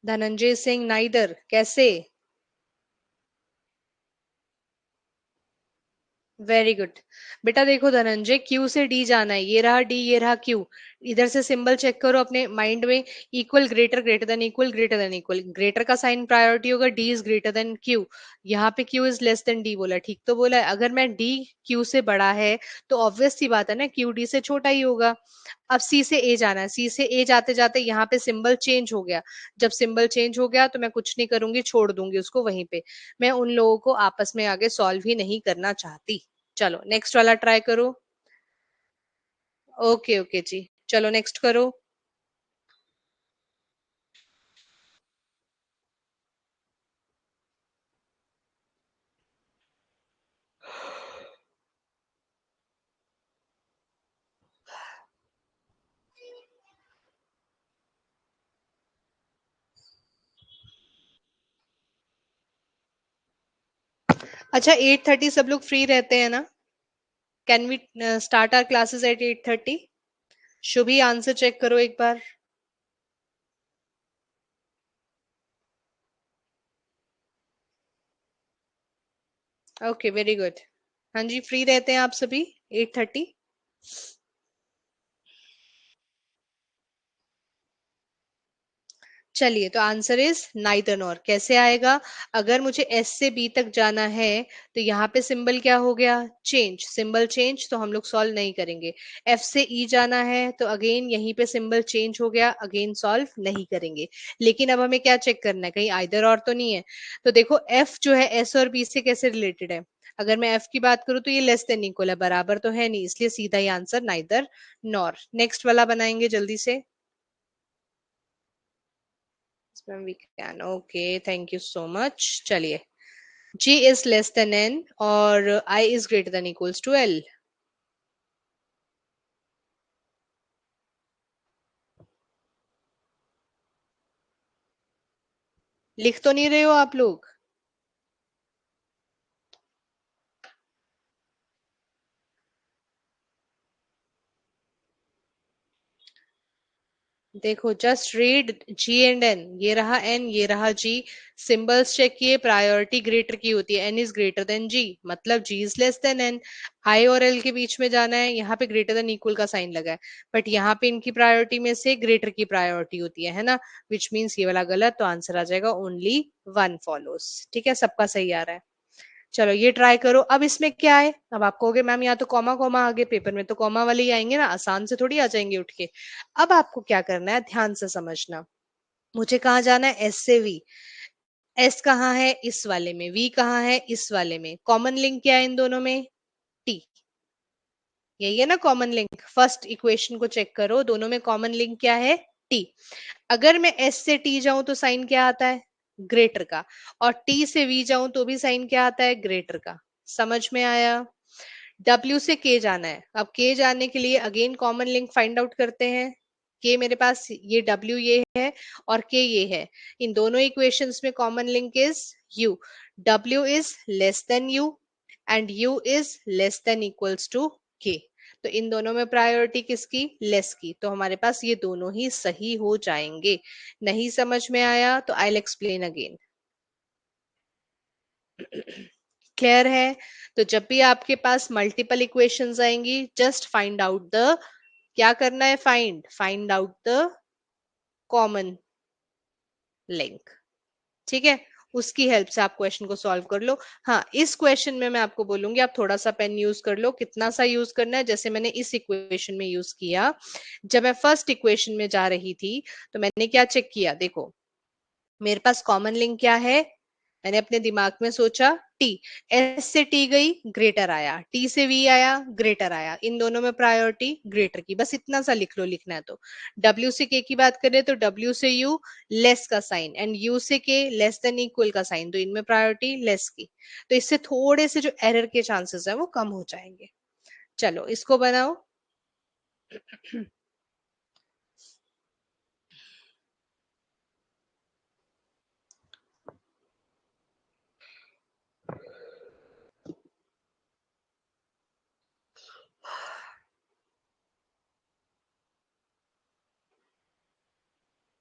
धनंजय सिंह नाइदर, कैसे? Very good. बेटा देखो धनंजय, क्यू से डी जाना है, ये रहा डी, ये रहा क्यू। इधर से सिंबल चेक करो अपने माइंड में, equal greater greater than equal greater than equal, greater का साइन प्रायोरिटी होगा, D is greater then Q. यहाँ पे Q is less than D बोला, ठीक तो बोला है। अगर मैं डी क्यू से बड़ा है तो ऑब्वियस सी बात है ना, क्यू डी से छोटा ही होगा। अब सी से ए जाना है, सी से ए जाते जाते यहाँ पे सिंबल चेंज हो गया। जब सिंबल चेंज हो गया तो मैं कुछ नहीं करूंगी, छोड़ दूंगी उसको वहीं पे। मैं उन लोगों को आपस में आगे सॉल्व ही नहीं करना चाहती। चलो नेक्स्ट वाला ट्राई करो। ओके ओके जी, चलो नेक्स्ट करो। अच्छा 8:30 सब लोग फ्री रहते हैं ना? Can we start our classes at 8:30? Shubhi answer check करो एक बार। Okay very good. हाँ जी, फ्री रहते हैं आप सभी 8:30? चलिए, तो आंसर इज नाइदर नॉर। कैसे आएगा? अगर मुझे एस से बी तक जाना है तो यहाँ पे सिंबल क्या हो गया? चेंज। सिंबल चेंज, तो हम लोग सॉल्व नहीं करेंगे। एफ से ई जाना है तो अगेन यहीं पे सिंबल चेंज हो गया, अगेन सॉल्व नहीं करेंगे। लेकिन अब हमें क्या चेक करना है, कहीं आइदर और तो नहीं है। तो देखो एफ जो है एस और बी से कैसे रिलेटेड है? अगर मैं एफ की बात करूं तो ये लेस देन इक्वल है, बराबर तो है नहीं, इसलिए सीधा ही आंसर नाइदर नॉर। नेक्स्ट वाला बनाएंगे जल्दी से। Ma'am, we can. Okay, thank you so much. चलिए, G is less than N और I is greater than equals to L. लिख तो नहीं रहे हो आप लोग? देखो, just read G and N। ये रहा N, ये रहा G। सिंबल्स चेक किए, प्रायोरिटी ग्रेटर की होती है, N is greater then G, मतलब G is less then N। I और L के बीच में जाना है, यहाँ पे ग्रेटर देन इक्वल का साइन लगा है, बट यहाँ पे इनकी प्रायोरिटी में से ग्रेटर की प्रायोरिटी होती है ना? विच मीन्स ये वाला गलत, तो आंसर आ जाएगा ओनली वन फॉलोस। ठीक है, सबका सही आ रहा है। चलो ये ट्राई करो। अब इसमें क्या है? अब आप कहोगे मैम यहाँ तो कॉमा कॉमा आगे, पेपर में तो कॉमा वाले ही आएंगे ना, आसान से थोड़ी आ जाएंगे उठ के। अब आपको क्या करना है, ध्यान से समझना। मुझे कहाँ जाना है? एस से वी। एस कहाँ है? इस वाले में। वी कहाँ है? इस वाले में। कॉमन लिंक क्या है इन दोनों में? टी। यही है ना कॉमन लिंक? फर्स्ट इक्वेशन को चेक करो, दोनों में कॉमन लिंक क्या है? टी। अगर मैं एस से टी जाऊं तो साइन क्या आता है? ग्रेटर का। और टी से वी जाऊं तो भी साइन क्या आता है? ग्रेटर का। समझ में आया? W से K जाना है। अब K जाने के लिए again common link find out करते हैं। K मेरे पास, ये W ये है और K ये है। इन दोनों इक्वेशंस में common link is U। W is less than U and U is less than equals to K। तो इन दोनों में प्रायोरिटी किसकी? लेस की। तो हमारे पास ये दोनों ही सही हो जाएंगे। नहीं समझ में आया तो I will explain again. Clear है? तो जब भी आपके पास मल्टीपल इक्वेशंस आएंगी, जस्ट फाइंड आउट द, क्या करना है? Find out the common link. ठीक है, उसकी हेल्प से आप क्वेश्चन को सॉल्व कर लो। हाँ, इस क्वेश्चन में मैं आपको बोलूंगी आप थोड़ा सा पेन यूज कर लो। कितना सा यूज करना है? जैसे मैंने इस इक्वेशन में यूज किया, जब मैं फर्स्ट इक्वेशन में जा रही थी तो मैंने क्या चेक किया? देखो, मेरे पास कॉमन लिंक क्या है? मैंने अपने दिमाग में सोचा टी। एस से टी गई, ग्रेटर आया। टी से वी आया, ग्रेटर आया। इन दोनों में प्रायोरिटी ग्रेटर की, बस इतना सा लिख लो, लिखना है तो। डब्ल्यू से के की बात करें तो डब्ल्यू से यू लेस का साइन एंड यू से के लेस देन इक्वल का साइन, तो इनमें प्रायोरिटी लेस की। तो इससे थोड़े से जो एरर के चांसेस है वो कम हो जाएंगे। चलो इसको बनाओ।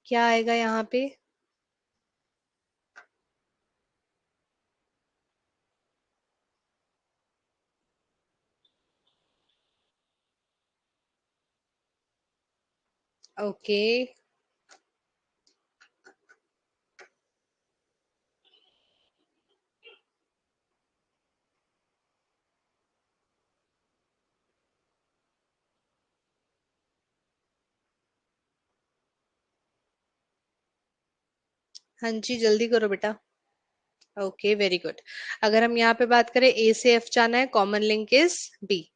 क्या आएगा यहाँ पे? ओके, हाँ जी, जल्दी करो बेटा। Okay, very good. अगर हम यहाँ पे बात करें, ए से एफ जाना है, कॉमन लिंक इज बी।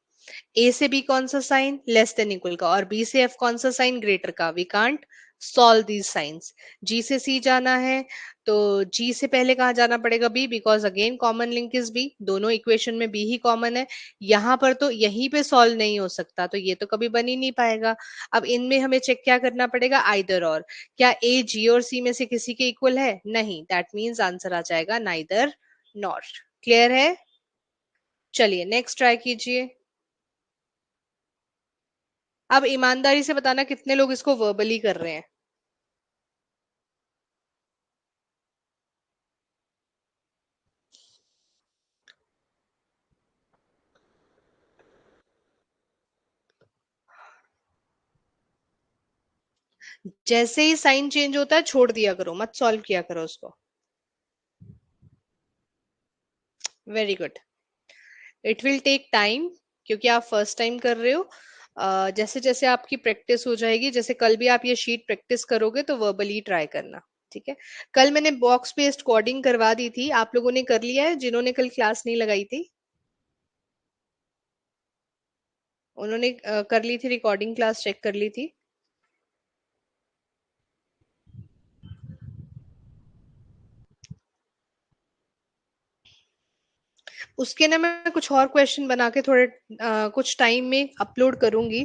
ए से बी कौन सा साइन? लेस देन इक्वल का। और बी से एफ कौन सा साइन? ग्रेटर का। We can't solve these signs. G से सी जाना है तो जी से पहले कहाँ जाना पड़ेगा? B, because again common link is B. दोनों इक्वेशन में बी ही कॉमन है। यहाँ पर तो यहीं पे सॉल्व नहीं हो सकता, तो ये तो कभी बन ही नहीं पाएगा। अब इनमें हमें चेक क्या करना पड़ेगा? आइदर और। क्या ए जी और सी में से किसी के इक्वल है? नहीं, दैट मीन्स आंसर आ जाएगा नाइदर नॉर। क्लियर है? चलिए नेक्स्ट ट्राई कीजिए। अब ईमानदारी से बताना कितने लोग इसको वर्बली कर रहे हैं। जैसे ही साइन चेंज होता है छोड़ दिया करो, मत सॉल्व किया करो उसको। Very good. It will take time, क्योंकि आप फर्स्ट टाइम कर रहे हो। जैसे जैसे आपकी प्रैक्टिस हो जाएगी, जैसे कल भी आप ये शीट प्रैक्टिस करोगे तो वर्बली ट्राई करना। ठीक है। कल मैंने बॉक्स बेस्ड कोडिंग करवा दी थी, आप लोगों ने कर लिया है जिन्होंने कल क्लास नहीं लगाई थी? उन्होंने कर ली थी रिकॉर्डिंग, क्लास चेक कर ली थी? उसके ना मैं कुछ और क्वेश्चन बना के थोड़े कुछ टाइम में अपलोड करूंगी,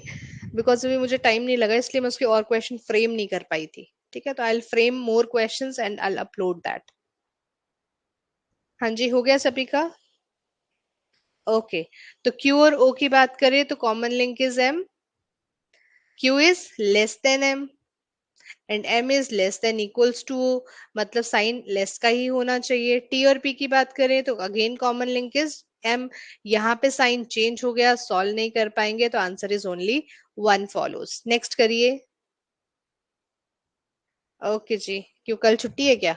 बिकॉज अभी मुझे टाइम नहीं लगा, इसलिए मैं उसके और क्वेश्चन फ्रेम नहीं कर पाई थी। ठीक है, तो I will frame more questions and I will upload that. हाँ जी, हो गया सभी का? ओके। तो क्यू और ओ की बात करें तो common link is M, Q is less than M and M is less than equals to, मतलब साइन लेस का ही होना चाहिए। टी और पी की बात करें तो again common link is M. यहाँ पे साइन चेंज हो गया, सॉल्व नहीं कर पाएंगे, तो answer is only one follows. Next करिए। ओके जी। क्यों, कल छुट्टी है क्या?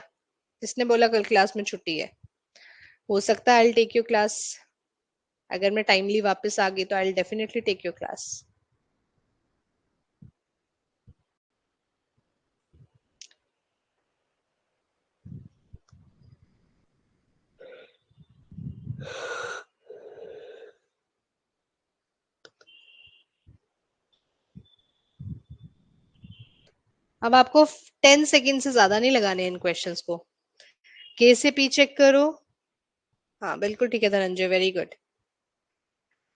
किसने बोला कल क्लास में छुट्टी है? हो सकता है आई टेक योर क्लास। अगर मैं टाइमली वापस आ गई तो I definitely take your class. अब आपको 10 सेकेंड से ज्यादा नहीं लगाने इन क्वेश्चंस को। के से पी चेक करो। हाँ बिल्कुल ठीक है धनंजय, वेरी गुड।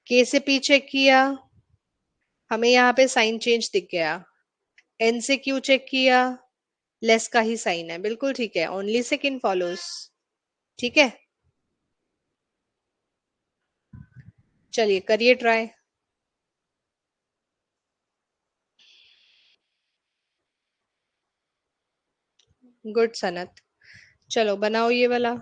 के से पी चेक किया, हमें यहाँ पे साइन चेंज दिख गया। एन से क्यू चेक किया, लेस का ही साइन है, बिल्कुल ठीक है, ओनली सेकेंड फॉलोज। ठीक है, चलिए करिए ट्राई। गुड सनत। चलो बनाओ ये वाला।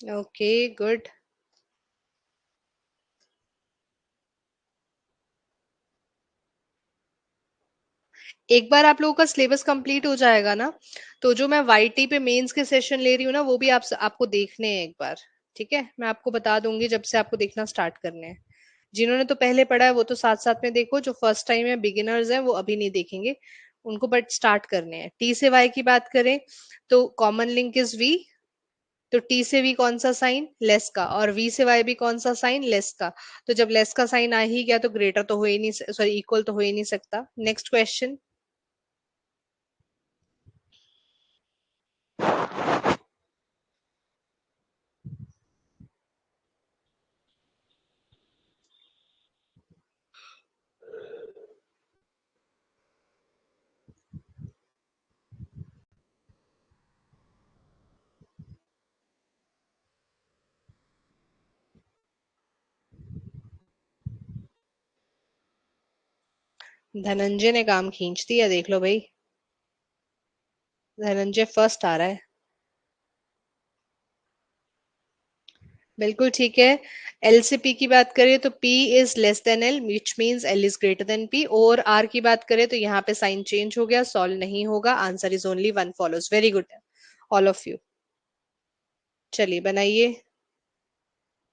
Okay good. एक बार आप लोगों का सिलेबस कंप्लीट हो जाएगा ना, तो जो मैं वाईटी पे मेंस के सेशन ले रही हूँ ना, वो भी आप आपको देखने हैं एक बार। ठीक है, मैं आपको बता दूंगी जब से आपको देखना स्टार्ट करने हैं। जिन्होंने तो पहले पढ़ा है वो तो साथ साथ में देखो, जो फर्स्ट टाइम है बिगिनर्स हैं वो अभी नहीं देखेंगे, उनको बट स्टार्ट करने हैं। टी से वाई की बात करें तो कॉमन लिंक इज वी। तो टी से वी कौन सा साइन, लेस का, और वी से वाई भी कौन सा साइन, लेस का। तो जब लेस का साइन आ ही गया तो ग्रेटर तो हो ही नहीं, सॉरी इक्वल तो हो ही नहीं सकता। Next question. धनंजय ने काम खींच दिया, देख लो भाई। धनंजय फर्स्ट आ रहा है। बिल्कुल ठीक है। एल से पी की बात करें तो P is less then L, which means L is greater then P. और आर की बात करें तो यहाँ पे साइन चेंज हो गया, सॉल्व नहीं होगा, answer is only one follows. Very good all of you. चलिए बनाइए।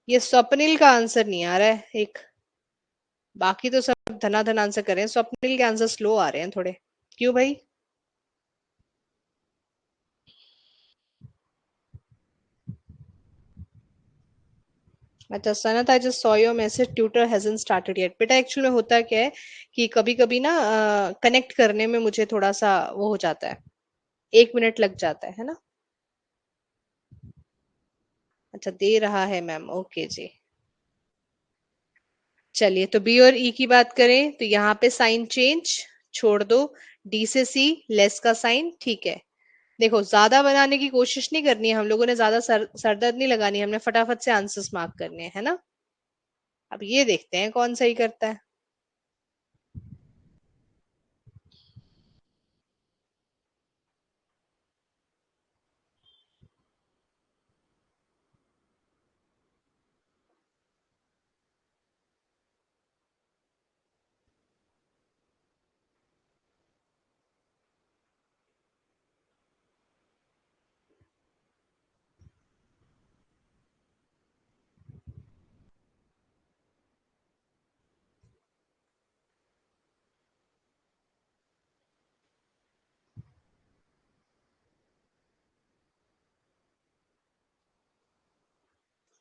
ये स्वप्निल का आंसर नहीं आ रहा है एक, बाकी तो सब धनाधन आंसर कर रहे हैं, स्वप्निल के आंसर स्लो आ रहे हैं थोड़े। क्यों भाई? अच्छा Sanat, I just saw your message, tutor hasn't started yet. बेटा एक्चुअली में होता क्या है कि कभी कभी ना कनेक्ट करने में मुझे थोड़ा सा वो हो जाता है, 1 मिनट लग जाता है ना। अच्छा दे रहा है मैम, ओके जी। चलिए, तो बी और ई की बात करें तो यहाँ पे साइन चेंज छोड़ दो। डी से सी, लेस का साइन, ठीक है। देखो, ज्यादा बनाने की कोशिश नहीं करनी है हम लोगों ने, ज्यादा सरदर्द नहीं लगानी, हमने फटाफट से आंसर्स मार्क करने हैं, है ना। अब ये देखते हैं कौन सही करता है।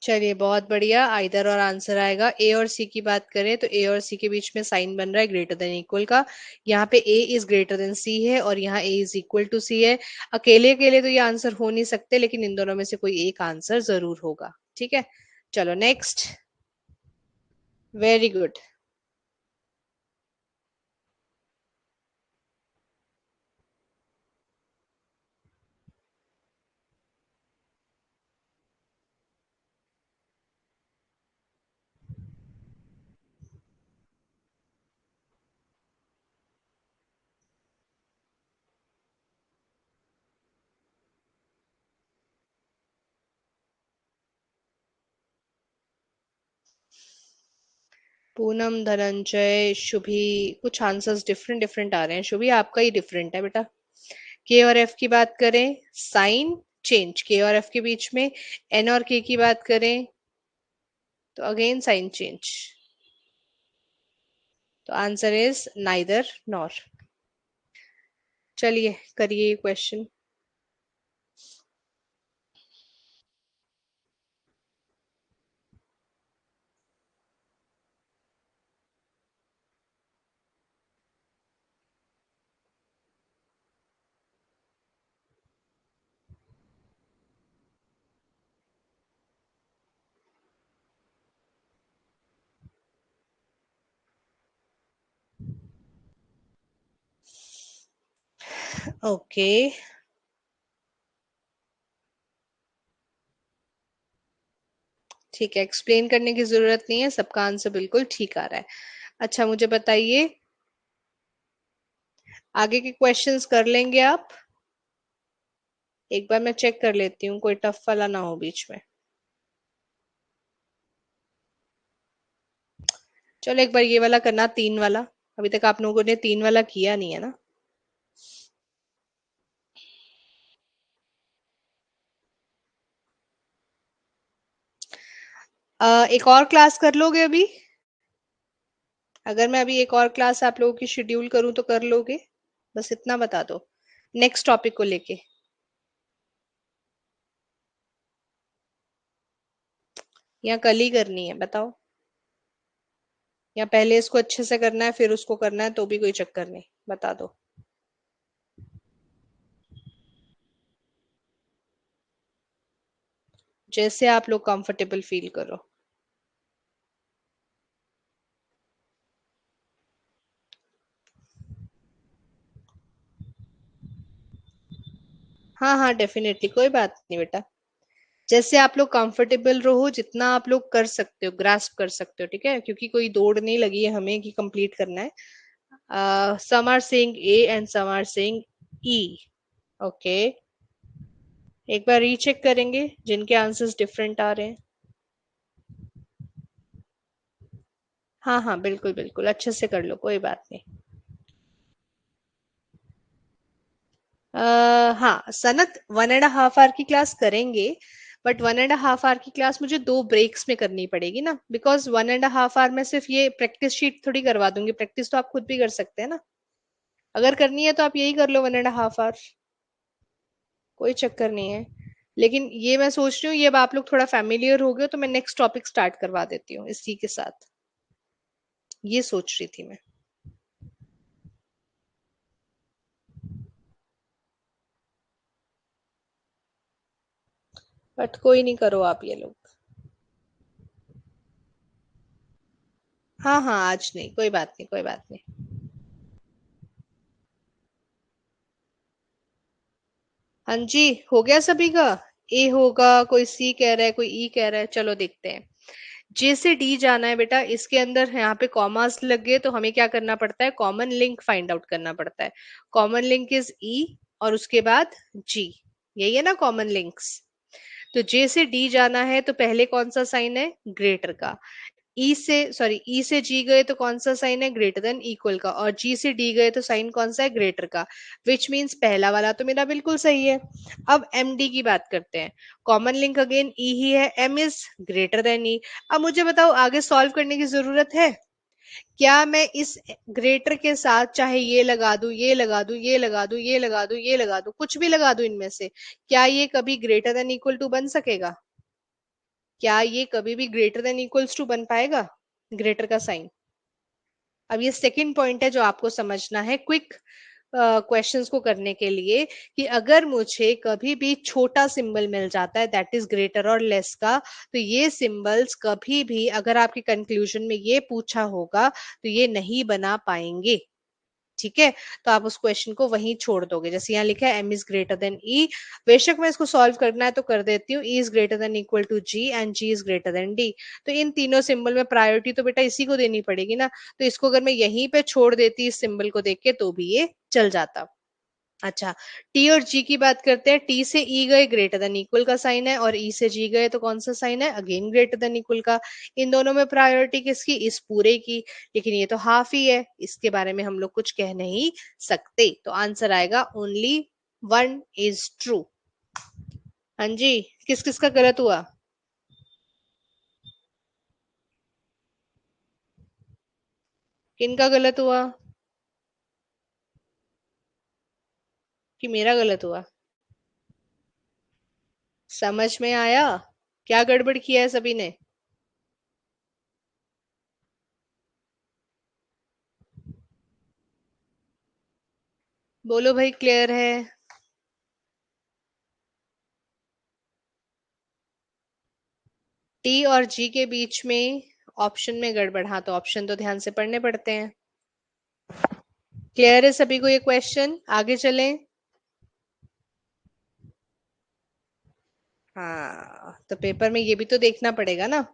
चलिए, बहुत बढ़िया, आइदर और आंसर आएगा। ए और सी की बात करें तो ए और सी के बीच में साइन बन रहा है ग्रेटर देन इक्वल का। यहाँ पे ए इज ग्रेटर देन सी है और यहाँ ए इज इक्वल टू सी है। अकेले अकेले तो ये आंसर हो नहीं सकते, लेकिन इन दोनों में से कोई एक आंसर जरूर होगा। ठीक है, चलो next. Very good. Poonam, Dhananjay, Shubhi, कुछ आंसर्स डिफरेंट डिफरेंट आ रहे हैं। शुभी, आपका ही डिफरेंट है बेटा। के और एफ की बात करें, साइन चेंज के और एफ के बीच में। एन और के की बात करें तो अगेन साइन चेंज। तो आंसर इज नाइदर नॉर। चलिए, करिए क्वेश्चन। ओके, ठीक है, एक्सप्लेन करने की जरूरत नहीं है, सबका आंसर बिल्कुल ठीक आ रहा है। अच्छा, मुझे बताइए, आगे के क्वेश्चंस कर लेंगे आप? एक बार मैं चेक कर लेती हूँ, कोई टफ वाला ना हो बीच में। चलो, एक बार ये वाला करना, तीन वाला। अभी तक आप लोगों ने तीन वाला किया नहीं है ना। एक और क्लास कर लोगे अभी? अगर मैं अभी एक और क्लास आप लोगों की शेड्यूल करूं तो कर लोगे? बस इतना बता दो, नेक्स्ट टॉपिक को लेके। या कल ही करनी है, बताओ? या पहले इसको अच्छे से करना है फिर उसको करना है, तो भी कोई चक्कर नहीं, बता दो। जैसे आप लोग कंफर्टेबल फील करो। हाँ हाँ, डेफिनेटली, कोई बात नहीं बेटा। जैसे आप लोग कंफर्टेबल रहो, जितना आप लोग कर सकते हो, ग्रास्प कर सकते हो, ठीक है, क्योंकि कोई दौड़ नहीं लगी है हमें कि कंप्लीट करना है। Some are saying A and some are saying E. Okay, एक बार रीचेक करेंगे जिनके आंसर्स डिफरेंट आ रहे हैं। हाँ हाँ, बिल्कुल बिल्कुल, अच्छे से कर लो, कोई बात नहीं। हाँ, सनत 1.5 आवर की क्लास करेंगे। बट 1.5 आवर की क्लास मुझे दो ब्रेक्स में करनी पड़ेगी ना, बिकॉज 1.5 आवर में सिर्फ ये प्रैक्टिस शीट थोड़ी करवा दूंगी, प्रैक्टिस तो आप खुद भी कर सकते हैं ना। अगर करनी है तो आप यही कर लो, 1.5 आवर। कोई चक्कर नहीं है। लेकिन ये मैं सोच रही हूँ, ये अब आप लोग थोड़ा फैमिलियर हो गए तो मैं नेक्स्ट टॉपिक स्टार्ट करवा देती हूँ इसी के साथ। ये सोच रही थी मैं। बट कोई नहीं, करो आप ये लोग। हाँ हाँ, आज नहीं, कोई बात नहीं, कोई बात नहीं। हाँ जी, हो गया सभी का। ए होगा, कोई सी कह रहा है, कोई ई कह रहा है, चलो देखते हैं। जे से डी जाना है बेटा, इसके अंदर यहाँ पे कॉमास लग गए तो हमें क्या करना पड़ता है, कॉमन लिंक फाइंड आउट करना पड़ता है। कॉमन लिंक इज ई, और उसके बाद जी। यही है ना कॉमन लिंक्स। तो जे से डी जाना है तो पहले कौन सा साइन है, ग्रेटर का। ई से जी गए तो कौन सा साइन है, ग्रेटर देन इक्वल का। और जी से डी गए तो साइन कौन सा है, ग्रेटर का। विच मीन्स पहला वाला तो मेरा बिल्कुल सही है। अब एम डी की बात करते हैं। कॉमन लिंक अगेन ई ही है, एम इज ग्रेटर देन ई। अब मुझे बताओ आगे सॉल्व करने की जरूरत है क्या? मैं इस ग्रेटर के साथ चाहे ये लगा दूं, ये लगा दूं, ये लगा दूं, ये लगा दूं, ये लगा दूं, कुछ भी लगा दूं इनमें से, क्या ये कभी ग्रेटर देन इक्वल टू बन सकेगा? क्या ये कभी भी ग्रेटर देन इक्वल्स टू बन पाएगा, ग्रेटर का साइन? अब ये सेकंड पॉइंट है जो आपको समझना है क्विक क्वेश्चंस को करने के लिए, कि अगर मुझे कभी भी छोटा सिंबल मिल जाता है दैट इज ग्रेटर और लेस का, तो ये सिंबल्स कभी भी अगर आपके कंक्लूजन में ये पूछा होगा तो ये नहीं बना पाएंगे। ठीक है, तो आप उस क्वेश्चन को वहीं छोड़ दोगे। जैसे यहाँ लिखा है एम इज ग्रेटर देन ई, बेशक मैं इसको सॉल्व करना है तो कर देती हूँ। E is greater than equal to G and G is greater than D. तो इन तीनों सिंबल में प्रायोरिटी तो बेटा इसी को देनी पड़ेगी ना। तो इसको अगर मैं यहीं पे छोड़ देती इस सिंबल को देख के तो भी ये चल जाता। अच्छा, टी और जी की बात करते हैं। टी से ई गए ग्रेटर देन इक्वल का साइन है, और ई से जी गए तो कौन सा साइन है, अगेन ग्रेटर देन इक्वल का। इन दोनों में प्रायोरिटी किसकी, इस पूरे की। लेकिन ये तो हाफ ही है, इसके बारे में हम लोग कुछ कह नहीं सकते। तो आंसर आएगा ओनली वन इज ट्रू। हाँ जी, किस किस का गलत हुआ? किनका गलत हुआ? कि मेरा गलत हुआ? समझ में आया क्या गड़बड़ किया है सभी ने? बोलो भाई, क्लियर है? टी और जी के बीच में ऑप्शन में गड़बड़, हाँ तो ऑप्शन तो ध्यान से पढ़ने पड़ते हैं। क्लियर है सभी को ये क्वेश्चन? आगे चलें। हाँ, तो पेपर में ये भी तो देखना पड़ेगा ना।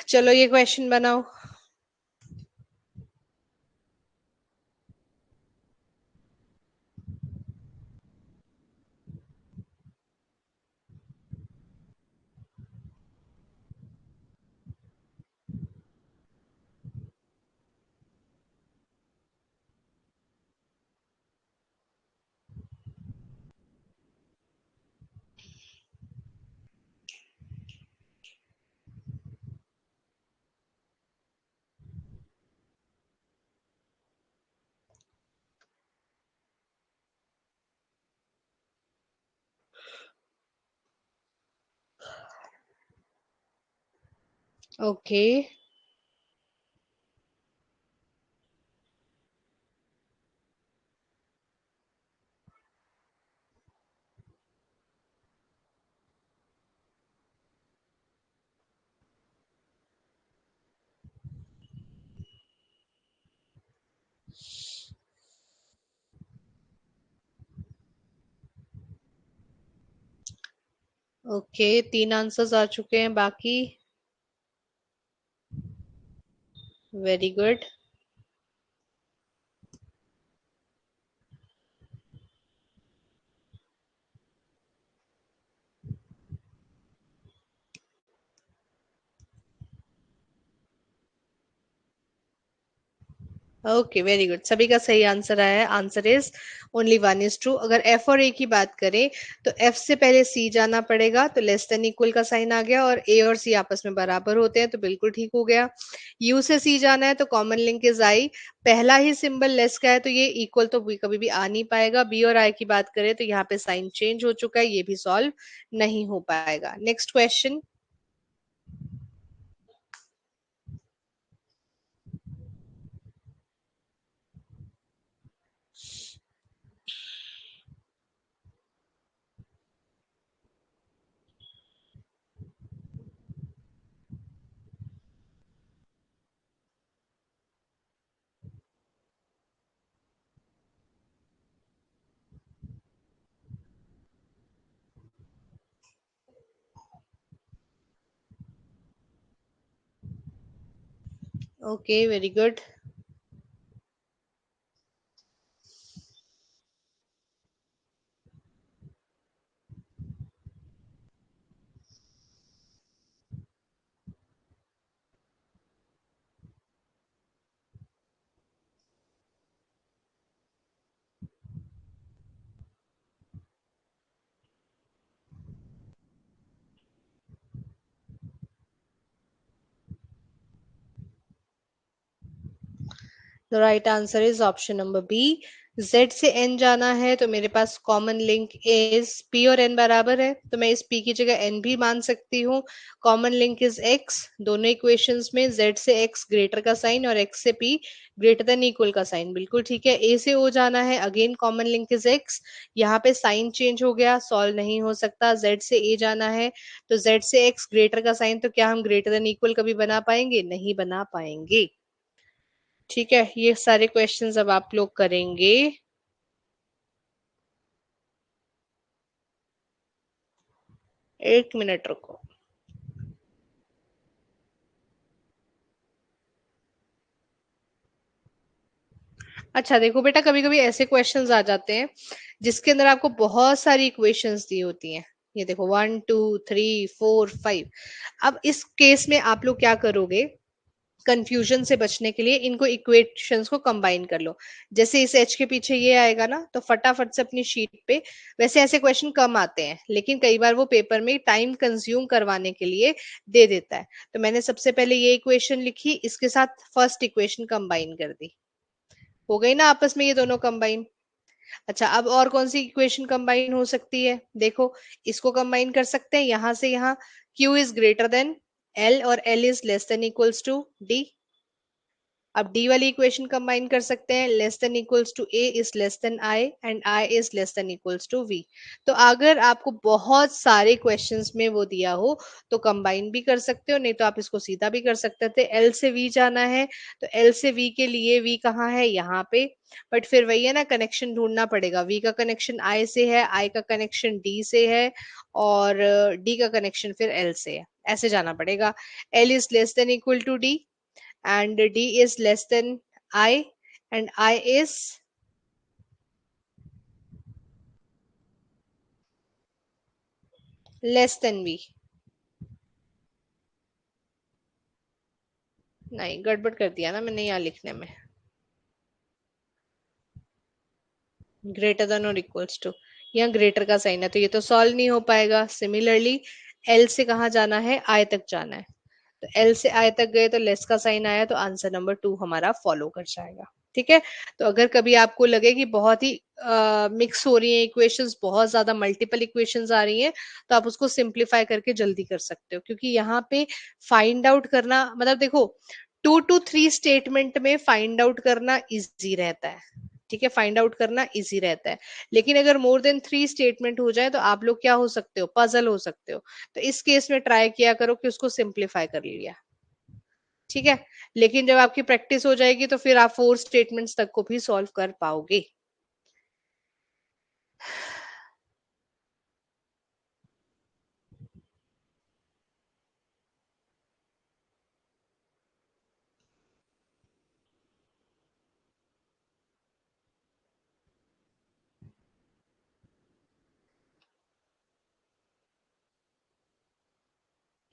चलो ये क्वेश्चन बनाओ। ओके। ओके, तीन आंसर्स आ चुके हैं बाकी। Very good. Okay, very good, सभी का सही आंसर आया है। Answer is only one is true. अगर एफ और ए की बात करें तो एफ से पहले सी जाना पड़ेगा, तो लेस देन इक्वल का साइन आ गया, और ए और सी आपस में बराबर होते हैं तो बिल्कुल ठीक हो गया। यू से सी जाना है तो कॉमन लिंक इज आई। पहला ही सिंबल लेस का है तो ये इक्वल तो कभी भी आ नहीं पाएगा। बी और आई की बात करें तो यहाँ पे साइन चेंज हो चुका है, ये भी सॉल्व नहीं हो पाएगा। Next question. Okay, very good. The right answer is option number B. Z से एन जाना है तो मेरे पास कॉमन लिंक इज पी, और एन बराबर है तो मैं इस पी की जगह एन भी मान सकती हूँ। कॉमन लिंक इज एक्स, दोनों इक्वेशंस में जेड से एक्स ग्रेटर का साइन और एक्स से पी ग्रेटर देन इक्वल का साइन, बिल्कुल ठीक है। ए से ओ जाना है, again common link is x, यहाँ पे साइन चेंज हो गया, सॉल्व नहीं हो सकता। जेड से ए जाना है तो जेड से एक्स ग्रेटर का साइन, तो क्या हम ग्रेटर देन इक्वल कभी बना पाएंगे? नहीं बना पाएंगे। ठीक है, ये सारे क्वेश्चंस अब आप लोग करेंगे। 1 मिनट रुको। अच्छा देखो बेटा, कभी कभी ऐसे क्वेश्चंस आ जाते हैं जिसके अंदर आपको बहुत सारी इक्वेशंस दी होती हैं। ये देखो 1 2 3 4 5। अब इस केस में आप लोग क्या करोगे, कंफ्यूजन से बचने के लिए इनको इक्वेशंस को कंबाइन कर लो। जैसे इस एच के पीछे ये आएगा ना, तो फटाफट से अपनी शीट पे, वैसे ऐसे क्वेश्चन कम आते हैं लेकिन कई बार वो पेपर में टाइम कंज्यूम करवाने के लिए दे देता है। तो मैंने सबसे पहले ये इक्वेशन लिखी, इसके साथ फर्स्ट इक्वेशन कंबाइन कर दी, हो गई ना आपस में ये दोनों कंबाइन। अच्छा, अब और कौन सी इक्वेशन कंबाइन हो सकती है? देखो, इसको कंबाइन कर सकते हैं यहां से यहां, Q is greater than L और L is less than equals to D। अब डी वाली इक्वेशन कंबाइन कर सकते हैं, less than equals to A is less than I and I is less than equals to V. तो अगर आपको बहुत सारे क्वेश्चंस में वो दिया हो तो कंबाइन भी कर सकते हो, नहीं तो आप इसको सीधा भी कर सकते थे। एल से वी जाना है तो एल से वी के लिए वी कहाँ है? यहाँ पे। बट फिर वही है ना, कनेक्शन ढूंढना पड़ेगा। वी का कनेक्शन आई से है, आई का कनेक्शन डी से है, और डी का कनेक्शन फिर एल से है, ऐसे जाना पड़ेगा। L is less than equal to D and D is less than I and I is less than V। नहीं, गड़बड़ कर दिया ना मैंने यहाँ लिखने में। ग्रेटर देन और इक्वल्स टू, यहाँ ग्रेटर का साइन है तो ये तो सॉल्व नहीं हो पाएगा। सिमिलरली एल से कहाँ जाना है? आई तक जाना है, तो एल से आई तक गए तो लेस का साइन आया, तो आंसर नंबर 2 हमारा फॉलो कर जाएगा। ठीक है, तो अगर कभी आपको लगे कि बहुत ही मिक्स हो रही है इक्वेशंस, बहुत ज्यादा मल्टीपल इक्वेशंस आ रही हैं, तो आप उसको सिंप्लीफाई करके जल्दी कर सकते हो, क्योंकि यहाँ पे फाइंड आउट करना मतलब देखो, 2 to 3 स्टेटमेंट में फाइंड आउट करना इजी रहता है। ठीक है, फाइंड आउट करना इजी रहता है, लेकिन अगर मोर देन 3 स्टेटमेंट हो जाए तो आप लोग क्या हो सकते हो? पजल हो सकते हो। तो इस केस में ट्राई किया करो कि उसको सिंप्लीफाई कर लिया। ठीक है, लेकिन जब आपकी प्रैक्टिस हो जाएगी तो फिर आप 4 स्टेटमेंट्स तक को भी सॉल्व कर पाओगे।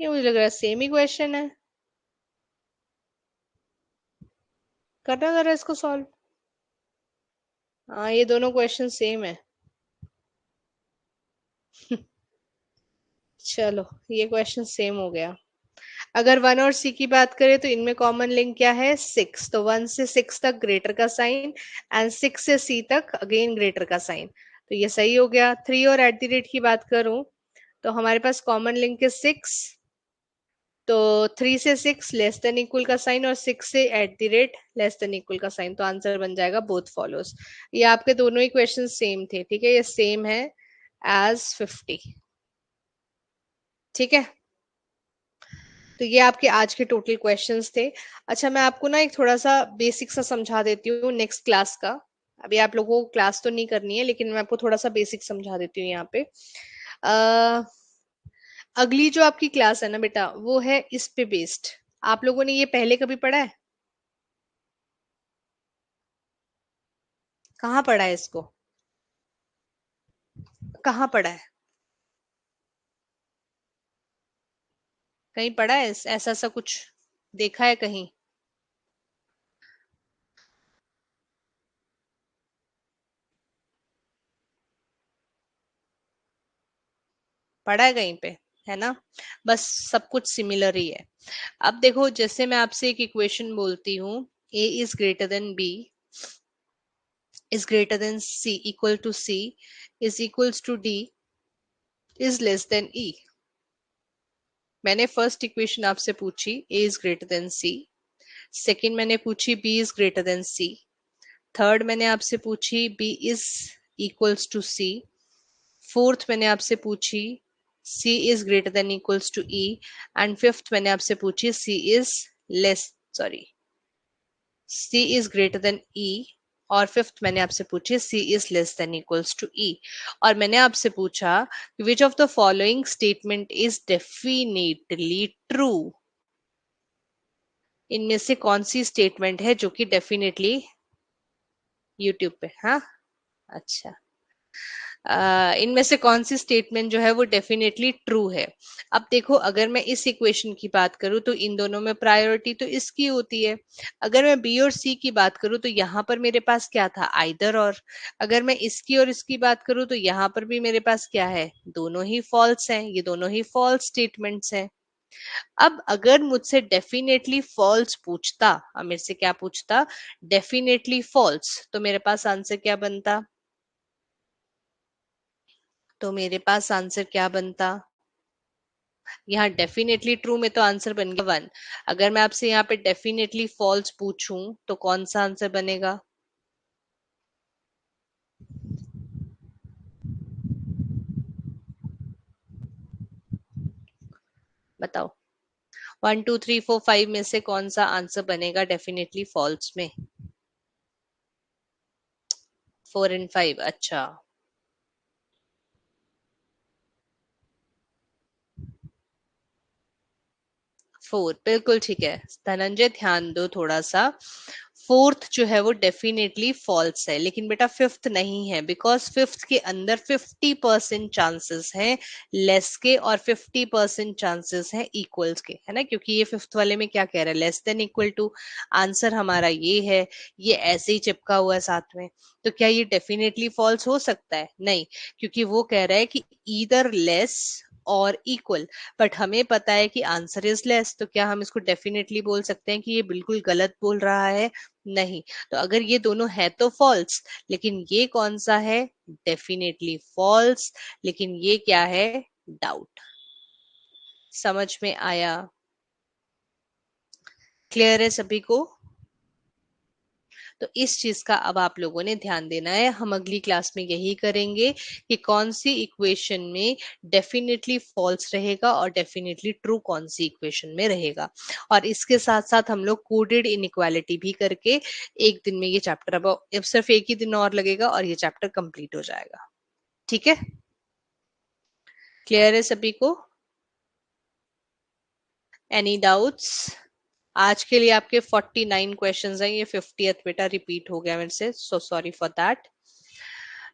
ये मुझे लग रहा है सेम ही क्वेश्चन है, करना जरा इसको सॉल्व। हाँ, ये दोनों क्वेश्चन सेम है। चलो, ये क्वेश्चन सेम हो गया। अगर 1 और C की बात करें तो इनमें कॉमन लिंक क्या है? 6। तो 1 से 6 तक ग्रेटर का साइन एंड 6 से C तक अगेन ग्रेटर का साइन, तो ये सही हो गया। 3 और एट द रेट की बात करूं तो हमारे पास कॉमन लिंक है 6, तो 3 से 6 लेस देन इक्वल का साइन और 6 से at the rate less than equal का साइन, तो आंसर बन जाएगा बोथ फॉलोज। ये आपके दोनों ही क्वेश्चन सेम थे, ठीक है, ये सेम है एज 50। ठीक है, तो ये आपके आज के टोटल क्वेश्चंस थे। अच्छा, मैं आपको ना एक थोड़ा सा बेसिक सा समझा देती हूँ नेक्स्ट क्लास का। अभी आप लोगों को क्लास तो नहीं करनी है, लेकिन मैं आपको थोड़ा सा बेसिक समझा देती हूँ यहाँ पे। अगली जो आपकी क्लास है ना बेटा, वो है इस पे बेस्ड। आप लोगों ने ये पहले कभी पढ़ा है? कहाँ पढ़ा है इसको? कहाँ पढ़ा है? कहीं पढ़ा है ऐसा सा कुछ देखा है कहीं? पढ़ा है कहीं पे? है ना? बस सब कुछ सिमिलर ही है। अब देखो, जैसे मैं आपसे एक इक्वेशन बोलती हूँ, a is greater then b is greater than c, equal to c is equals to d is less than e। मैंने फर्स्ट इक्वेशन आपसे पूछी a is greater than c, second मैंने पूछी b is greater than c, third मैंने आपसे पूछी b is equals to c, fourth मैंने आपसे पूछी c is greater than equals to e, and fifth मैंने आपसे पूछी c is less, sorry, c is greater than e, और फिफ्थ मैंने आपसे पूछी c is less than equals to e। और मैंने आपसे पूछा which of the following statement is definitely true, इनमें से कौन सी स्टेटमेंट है जो कि डेफिनेटली, यूट्यूब पे, हाँ, अच्छा, इनमें से कौन सी स्टेटमेंट जो है वो डेफिनेटली ट्रू है। अब देखो, अगर मैं इस इक्वेशन की बात करूं तो इन दोनों में प्रायोरिटी तो इसकी होती है। अगर मैं बी और सी की बात करूं तो यहाँ पर मेरे पास क्या था, आइदर और। अगर मैं इसकी और इसकी बात करूं तो यहाँ पर भी मेरे पास क्या है, दोनों ही फॉल्स हैं, ये दोनों ही फॉल्स स्टेटमेंट्स हैं। अब अगर मुझसे डेफिनेटली फॉल्स पूछता, अब मेरे से क्या पूछता, डेफिनेटली फॉल्स, तो मेरे पास आंसर क्या बनता, तो मेरे पास आंसर क्या बनता, यहाँ डेफिनेटली ट्रू में तो आंसर बन गया 1। अगर मैं आपसे यहाँ पे डेफिनेटली फॉल्स पूछूं तो कौन सा आंसर बनेगा, बताओ। 1 2 3 4 5 में से कौन सा आंसर बनेगा डेफिनेटली फॉल्स में? 4 और 5, अच्छा। 4 बिल्कुल ठीक है। धनंजय ध्यान दो थोड़ा सा, फोर्थ जो है वो डेफिनेटली फॉल्स है, लेकिन बेटा फिफ्थ नहीं है, बिकॉज फिफ्थ के अंदर 50% चांसेस हैं लेस के और 50% चांसेस हैं इक्वल्स के, है ना, क्योंकि ये फिफ्थ वाले में क्या कह रहा है, less than equal to. Answer हमारा ये है, ये ऐसे ही चिपका हुआ है साथ में। तो क्या ये डेफिनेटली फॉल्स हो सकता है? नहीं, क्योंकि वो कह रहा है कि ईदर लेस और इक्वल, बट हमें पता है कि आंसर इज लेस, तो क्या हम इसको डेफिनेटली बोल सकते हैं कि ये बिल्कुल गलत बोल रहा है? नहीं। तो अगर ये दोनों है तो फॉल्स, लेकिन ये कौन सा है, डेफिनेटली फॉल्स, लेकिन ये क्या है, डाउट। समझ में आया? क्लियर है सभी को? तो इस चीज का अब आप लोगों ने ध्यान देना है, हम अगली क्लास में यही करेंगे कि कौन सी इक्वेशन में डेफिनेटली फॉल्स रहेगा और डेफिनेटली ट्रू कौन सी इक्वेशन में रहेगा। और इसके साथ साथ हम लोग कोडेड इनइक्वालिटी भी करके एक दिन में ये चैप्टर, अब सिर्फ एक ही दिन और लगेगा और ये चैप्टर कंप्लीट हो जाएगा। ठीक है? क्लियर है सभी को? Any doubts? आज के लिए आपके 49 क्वेश्चंस हैं, ये 50th बेटा रिपीट हो गया मेरे से, सो सॉरी फॉर दैट।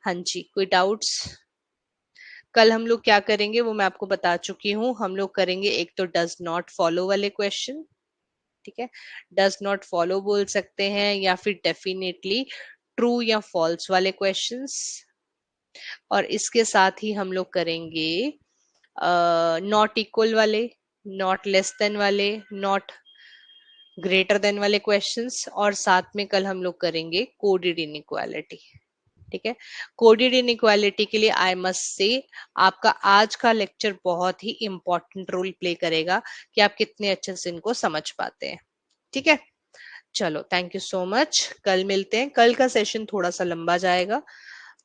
हाँ जी, कोई डाउट्स? कल हम लोग क्या करेंगे वो मैं आपको बता चुकी हूँ, हम लोग करेंगे एक तो डज नॉट फॉलो वाले क्वेश्चन, ठीक है, डज नॉट फॉलो बोल सकते हैं या फिर डेफिनेटली ट्रू या फॉल्स वाले क्वेश्चंस। और इसके साथ ही हम लोग करेंगे नॉट इक्वल वाले, नॉट लेस देन वाले, नॉट ग्रेटर देन वाले क्वेश्चंस, और साथ में कल हम लोग करेंगे कोडेड इनइक्वालिटी। ठीक है, कोडेड इनइक्वालिटी के लिए आई मस्ट से आपका आज का लेक्चर बहुत ही इंपॉर्टेंट रोल प्ले करेगा कि आप कितने अच्छे से इनको समझ पाते हैं। ठीक है, चलो थैंक यू सो मच, कल मिलते हैं। कल का सेशन थोड़ा सा लंबा जाएगा,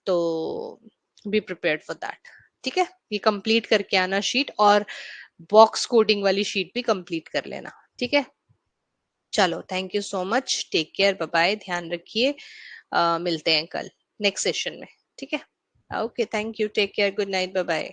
तो बी प्रिपेयर्ड फॉर दैट। ठीक है, ये कंप्लीट करके आना शीट, और बॉक्स कोडिंग वाली शीट भी कंप्लीट कर लेना। ठीक है, चलो thank you so much, take care, bye bye, ध्यान रखिए। मिलते हैं कल नेक्स्ट सेशन में। ठीक है, okay, thank you, take care, good night, bye bye.